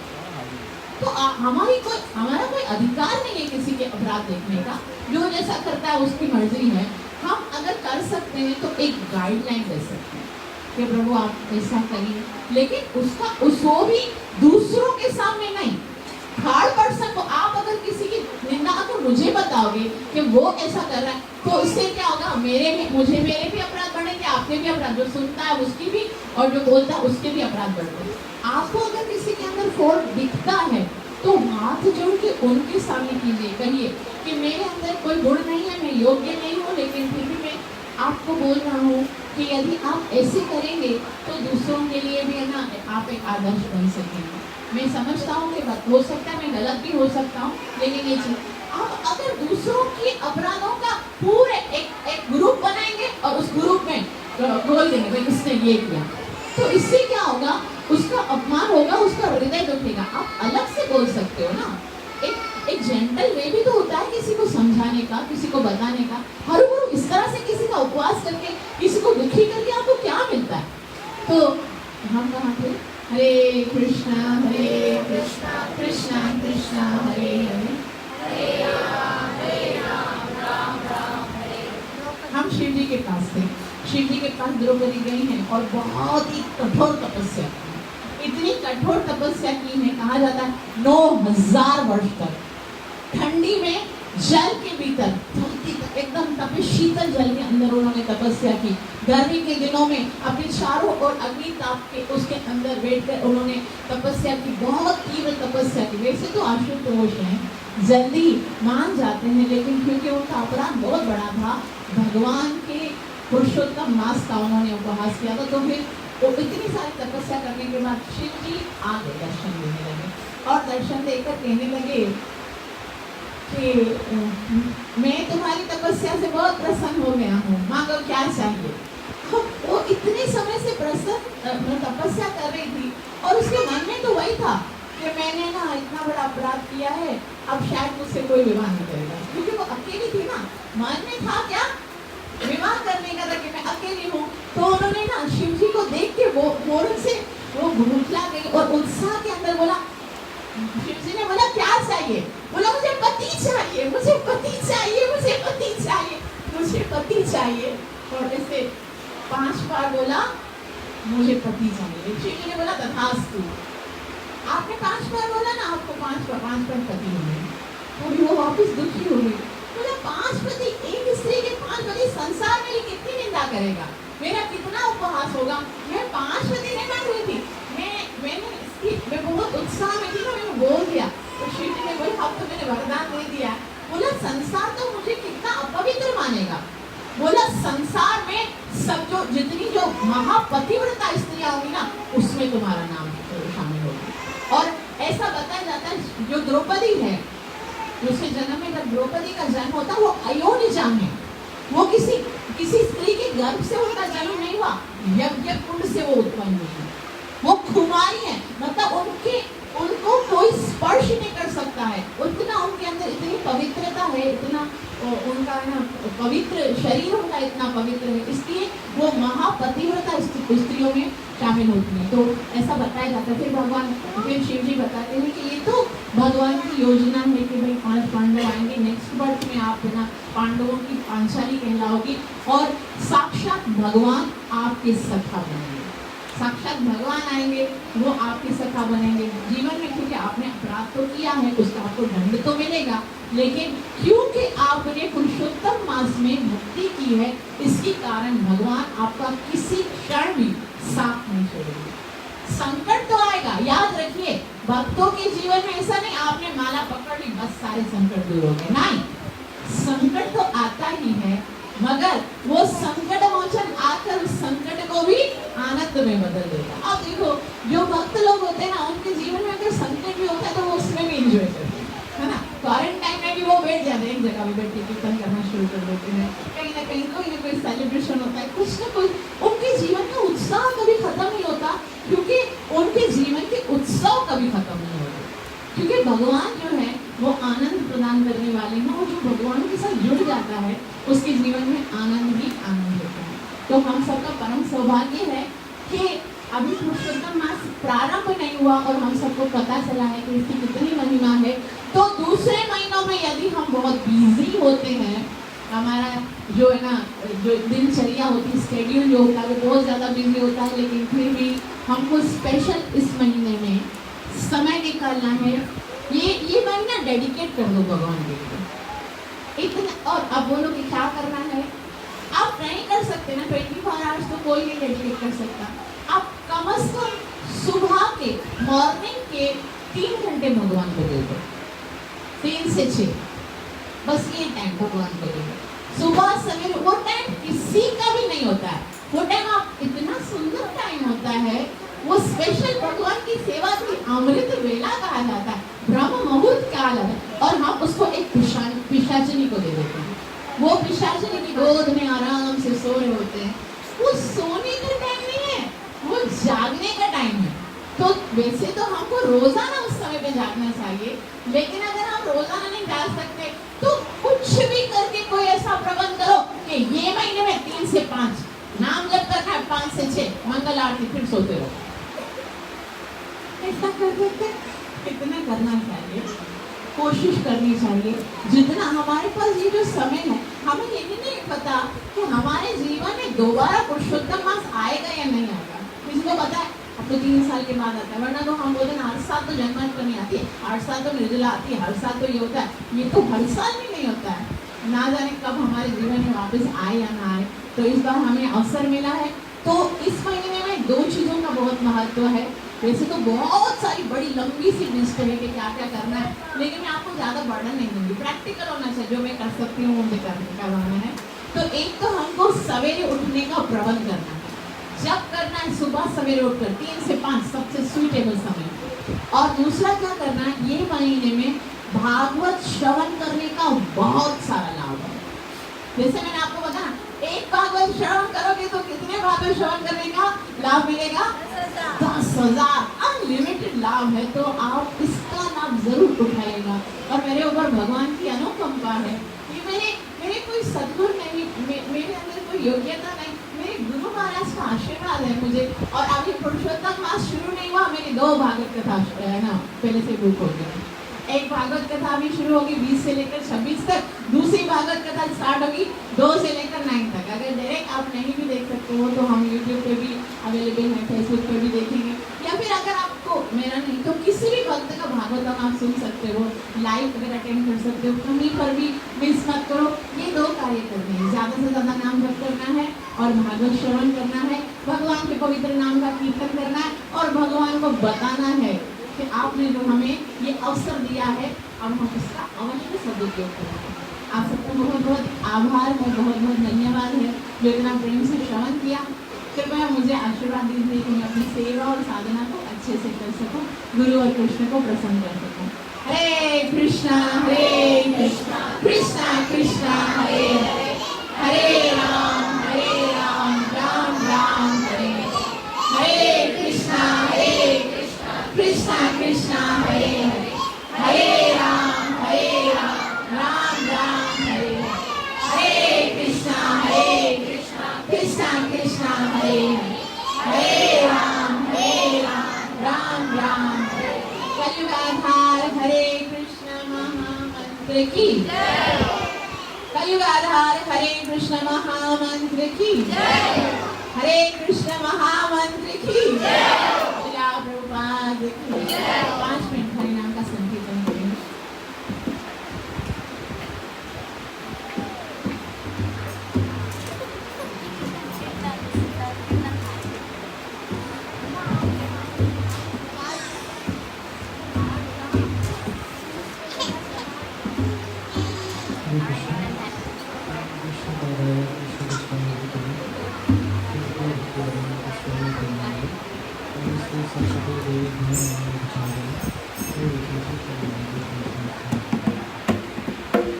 तो हमारा कोई अधिकार नहीं है किसी के अपराध देखने का। जो जैसा करता है उसकी मर्जी है। हम अगर कर सकते हैं तो एक गाइडलाइन दे सकते हैं कि प्रभु आप ऐसा करिए, लेकिन उसको भी दूसरों के सामने नहीं। थर्ड पर्सन को आप अगर किसी की निंदा अगर मुझे बताओगे कि वो ऐसा कर रहा है, तो इससे क्या होगा? मेरे भी अपराध बढ़ेंगे, आपके भी अपराध, जो सुनता है उसकी भी और जो बोलता है उसके भी अपराध बढ़ते हैं। आपको अगर किसी के अंदर फॉल्ट दिखता है तो हाथ जोड़ के उनके सामने कीजिए, कहिए कि मेरे अंदर कोई गुण नहीं है, मैं योग्य नहीं हूँ, लेकिन फिर भी मैं आपको बोल रहा हूँ कि यदि आप ऐसे करेंगे तो दूसरों के लिए भी है ना आप एक आदर्श बन सकेंगे। मैं समझता हूँ कि हो सकता है मैं गलत भी हो सकता हूँ, लेकिन ये चीज आप अगर दूसरों की अपराधों का पूरे एक ग्रुप बनाएंगे और उस ग्रुप में बोल देंगे भाई उसने ये किया, तो इससे क्या होगा, उसका अपमान होगा, उसका हृदय दुखेगा। आप अलग से बोल सकते हो ना, एक जेंटल वे भी तो होता है किसी को समझाने का, किसी को बताने का। हर गुरु इस तरह से किसी का उपवास करके किसी को दुखी करके आपको क्या मिलता है? तो हम कहाँ थे? हरे कृष्णा कृष्णा कृष्णा हरे हरे, हम शिव जी के पास थे। शिव जी के पास द्रौपदी गई हैं और बहुत ही कठोर तपस्या की, इतनी कठोर तपस्या की है, कहा जाता है 9000 वर्ष तक ठंडी में जल के भीतर एकदम तपे शीतल जल के अंदर उन्होंने तपस्या की। गर्मी के दिनों में अपने चारों ओर अग्नि ताप के उसके अंदर बैठकर उन्होंने तपस्या की, बहुत तीव्र तपस्या की। वैसे तो आशुतोष हैं, जल्दी मान जाते हैं, लेकिन क्योंकि उनका अपराध बहुत बड़ा था, भगवान के पुरुषोत्तम मास का उन्होंने उपहास किया था, तो फिर वो इतनी सारी तपस्या करने के बाद शिव जी आगे दर्शन देने लगे और दर्शन देकर कहने लगे कि मैं तुम्हारी तपस्या से बहुत प्रसन्न हो गया हूँ, मांगो क्या चाहिए। वो इतने समय से प्रसन्न तपस्या कर रही थी और उसके मन में तो वही था कि मैंने ना इतना बड़ा अपराध किया है, अब शायद मुझसे कोई विवाह नहीं करेगा, क्योंकि वो अकेली थी ना। मन में था क्या, विवाह करने का था कि मैं अकेली हूँ। तो उन्होंने ना शिव जी को देख के वो मोरन से वो भूखला गई और उत्साह के अंदर बोला, शिव जी ने बोला क्या चाहिए? बोला मुझे पति चाहिए, मुझे पति चाहिए, मुझे पति चाहिए, मुझे पति चाहिए। और ऐसे 5 बार बोला मुझे पति चाहिए। शिव जी ने बोला तथास्तु। आपने 5 बार बोला ना, आपको 5 बार पति होंगे। तो वो वापस दुखी हो गई, बोला 5 पति, एक स्त्री के 5 पति, संसार मेरी कितनी निंदा करेगा, मेरा कितना उपहास होगा। मैं 5 पति नहीं मांग रही थी, मैं बहुत उत्साह में थी ना, मैंने बोल दिया। तो शिव जी ने बोला अब तो मैंने वरदान दे दिया। बोला संसार तो मुझे कितना अपवित्र मानेगा। बोला संसार में सब जितनी जो महापतिव्रता स्त्रियां होंगी ना, उसमें तुम्हारा नाम शामिल होगा। और ऐसा बताया जाता है जो द्रौपदी है, उसके जन्म में जब द्रौपदी का जन्म होता वो अयोनिजा में, वो किसी स्त्री के गर्भ से उनका जन्म नहीं हुआ, यज्ञ कुंड से वो उत्पन्न हुई। वो कुमारी है, मतलब उनको कोई स्पर्श नहीं कर सकता है, उतना उनके अंदर इतनी पवित्रता है, इतना उनका ना पवित्र शरीर उनका इतना पवित्र है, इसलिए वो महापतिव्रता स्त्रियों में शामिल होती है। तो ऐसा बताया जाता है। फिर शिव जी बताते हैं कि ये तो भगवान की योजना है कि भाई 5 पांडव आएंगे, नेक्स्ट बर्थ में आप ना पांडवों की पांचाली कहलाओगी और साक्षात भगवान आपके सखा बनेंगे। साक्षात भगवान आएंगे, वो आपकी सखा बनेंगे। जीवन में क्योंकि आपने अपराध तो किया है, उसका आपको दंड तो मिलेगा, लेकिन क्योंकि आपने पुरुषोत्तम मास में भक्ति की है, इसके कारण भगवान आपका किसी क्षण भी साथ नहीं छोड़ेंगे। संकट तो आएगा, याद रखिए, भक्तों के जीवन में ऐसा नहीं आपने माला पकड़ ली बस सारे संकट दूर हो गए, नहीं, संकट तो आता ही है, मगर वो संकट मोचन आकर उस संकट को भी आनंद में बदल देगा। अब देखो जो भक्त लोग होते हैं ना, उनके जीवन में अगर संकट भी होता है तो वो उसमें भी इंजॉय करते हैं, है ना। क्वारंटाइन में भी वो बैठ जाते हैं, एक जगह पे बैठ के कीर्तन करना शुरू कर देते हैं, कहीं ना कहीं कोई सेलिब्रेशन होता है, कुछ ना कुछ। उनके जीवन का उत्साह कभी खत्म नहीं होता, क्योंकि उनके जीवन के उत्सव कभी खत्म नहीं होते, क्योंकि भगवान जो है वो आनंद प्रदान करने वाले हैं, और जो भगवान के साथ जुड़ जाता है उसके जीवन में आनंद ही आनंद होता है। तो हम सबका परम सौभाग्य है कि अभी पुरुषोत्तम मास प्रारंभ नहीं हुआ और हम सबको पता चला है कि इसकी कितनी महिमा है। तो दूसरे महीनों में यदि हम बहुत बिजी होते हैं, हमारा जो है ना जो दिनचर्या होती है, स्केड्यूल जो होता है वो बहुत ज़्यादा बिजी होता है, लेकिन फिर भी हमको स्पेशल इस महीने में समय निकालना है। ये महीना डेडिकेट कर दो भगवान के लिए इतना। और अब बोलो कि क्या करना है, आप नहीं कर सकते ना 24 आवर्स तो कोई नहीं डेडिकेट कर सकता। आप कम से कम सुबह के मॉर्निंग के 3 घंटे भगवान को दे दो, 3 से 6, बस ये टाइम भगवान को दे दो। सुबह सवेरे वो टाइम किसी का भी नहीं होता है, वो टाइम आप इतना सुंदर टाइम होता है, वो स्पेशल भगवान की सेवा की अमृत वेला कहा जाता है, ब्रह्म मुहूर्त कहा जाता है, और हम उसको एक पिशाचिनी को दे देते हैं। वो पिशाचिनी की गोद में आराम से सो रहे होते हैं। वो सोने का टाइम नहीं है, वो जागने का टाइम है। तो वैसे तो हमको रोजाना उस समय पे जागना चाहिए, लेकिन अगर हम रोजाना नहीं जाग सकते तो कुछ भी करके कोई ऐसा प्रबंध करो कि ये महीने में 3 से 5 नाम जब तक है, 5 से 6 मंगल आरती, फिर सोते रहो। ऐसा कर देते, कितना करना चाहिए, कोशिश करनी चाहिए। जितना हमारे पास ये जो समय है, हमें ये भी नहीं पता कि हमारे जीवन में दोबारा पुरुषोत्तम मास आएगा या नहीं आएगा। किसी को पता है? अब तो 3 साल के बाद आता है, वरना तो हम बोलते हैं हर साल तो जन्माष्टमी आती है, हर साल तो निर्जला आती है, हर साल तो ये होता है। ये तो हर साल भी नहीं होता है, ना जाने कब हमारे जीवन में वापस आए या ना आए। तो इस बार हमें अवसर मिला है, तो इस महीने में 2 चीज़ों का बहुत महत्व है। वैसे तो बहुत सारी बड़ी लंबी सी लिस्ट है कि क्या क्या करना है, लेकिन मैं आपको ज़्यादा बर्डन नहीं दूंगी, प्रैक्टिकल होना चाहिए, जो मैं कर सकती हूँ मुझे करना है। तो एक तो हमको सवेरे उठने का प्रबंध करना है, जब करना है सुबह सवेरे उठकर 3 से 5 सबसे सुइटेबल समय। और दूसरा क्या करना है, ये महीने में भागवत श्रवण करने का बहुत सारा लाभ है। जैसे मैंने आपको बताया, एक भागवत श्रवण करोगे तो कितने भागवत श्रवण करने का लाभ मिलेगा? 10,000 अनलिमिटेड लाभ है। तो आप इसका लाभ जरूर उठाइएगा। और मेरे ऊपर भगवान की अनुकंपा है कि मेरे कोई सद्गुण नहीं, मेरे अंदर कोई योग्यता नहीं, मेरे गुरु महाराज का आशीर्वाद है मुझे। और अभी पुरुषोत्तम मास शुरू नहीं हुआ, मेरी 2 भागवत कथा है ना पहले से बुक हो गया। एक भागवत कथा अभी शुरू होगी 20 से लेकर 26 तक, दूसरी भागवत कथा स्टार्ट होगी 2 से लेकर 9 तक। अगर डायरेक्ट आप नहीं भी देख सकते हो तो हम YouTube पे भी अवेलेबल है, फेसबुक पे भी देखेंगे, या फिर अगर आपको मेरा नहीं तो किसी भी भक्त का भागवतम आप सुन सकते हो, लाइव अगर अटेंड कर सकते हो, कहीं पर भी मिस मत करो। ये 2 कार्य करने हैं, ज़्यादा से ज़्यादा नाम जप करना है और भागवत श्रवण करना है, भगवान के पवित्र नाम का कीर्तन करना है और भगवान को बताना है कि आपने जो हमें ये अवसर दिया है, अब हम इसका अवश्य सदुपयोग करेंगे। आप सबका बहुत बहुत आभार है, बहुत बहुत धन्यवाद है जो इतना प्रेम से श्रवण किया। कृपया मुझे आशीर्वाद दीजिए कि मैं अपनी सेवा और साधना को अच्छे से कर सकूं, गुरु और कृष्ण को प्रसन्न कर सकूं। हरे कृष्णा कृष्णा कृष्णा हरे हरे, हरे राम राम राम हरे हरे। कृष्णा कृष्णा कृष्णा हरे हरे, हरे राम राम राम हरे हरे। कृष्णा कृष्णा कृष्णा हरे हरे, हरे राम राम राम हरे। कलयुग आधार हरे कृष्ण महामंत्र की जय। कलयुग आधार हरे कृष्ण महामंत्र की जय। हरे कृष्ण महामंत्र की जय। प्रभुपाद की जय। 5 मिनट हरि नाम का संकीर्तन करेंगे। Thank you.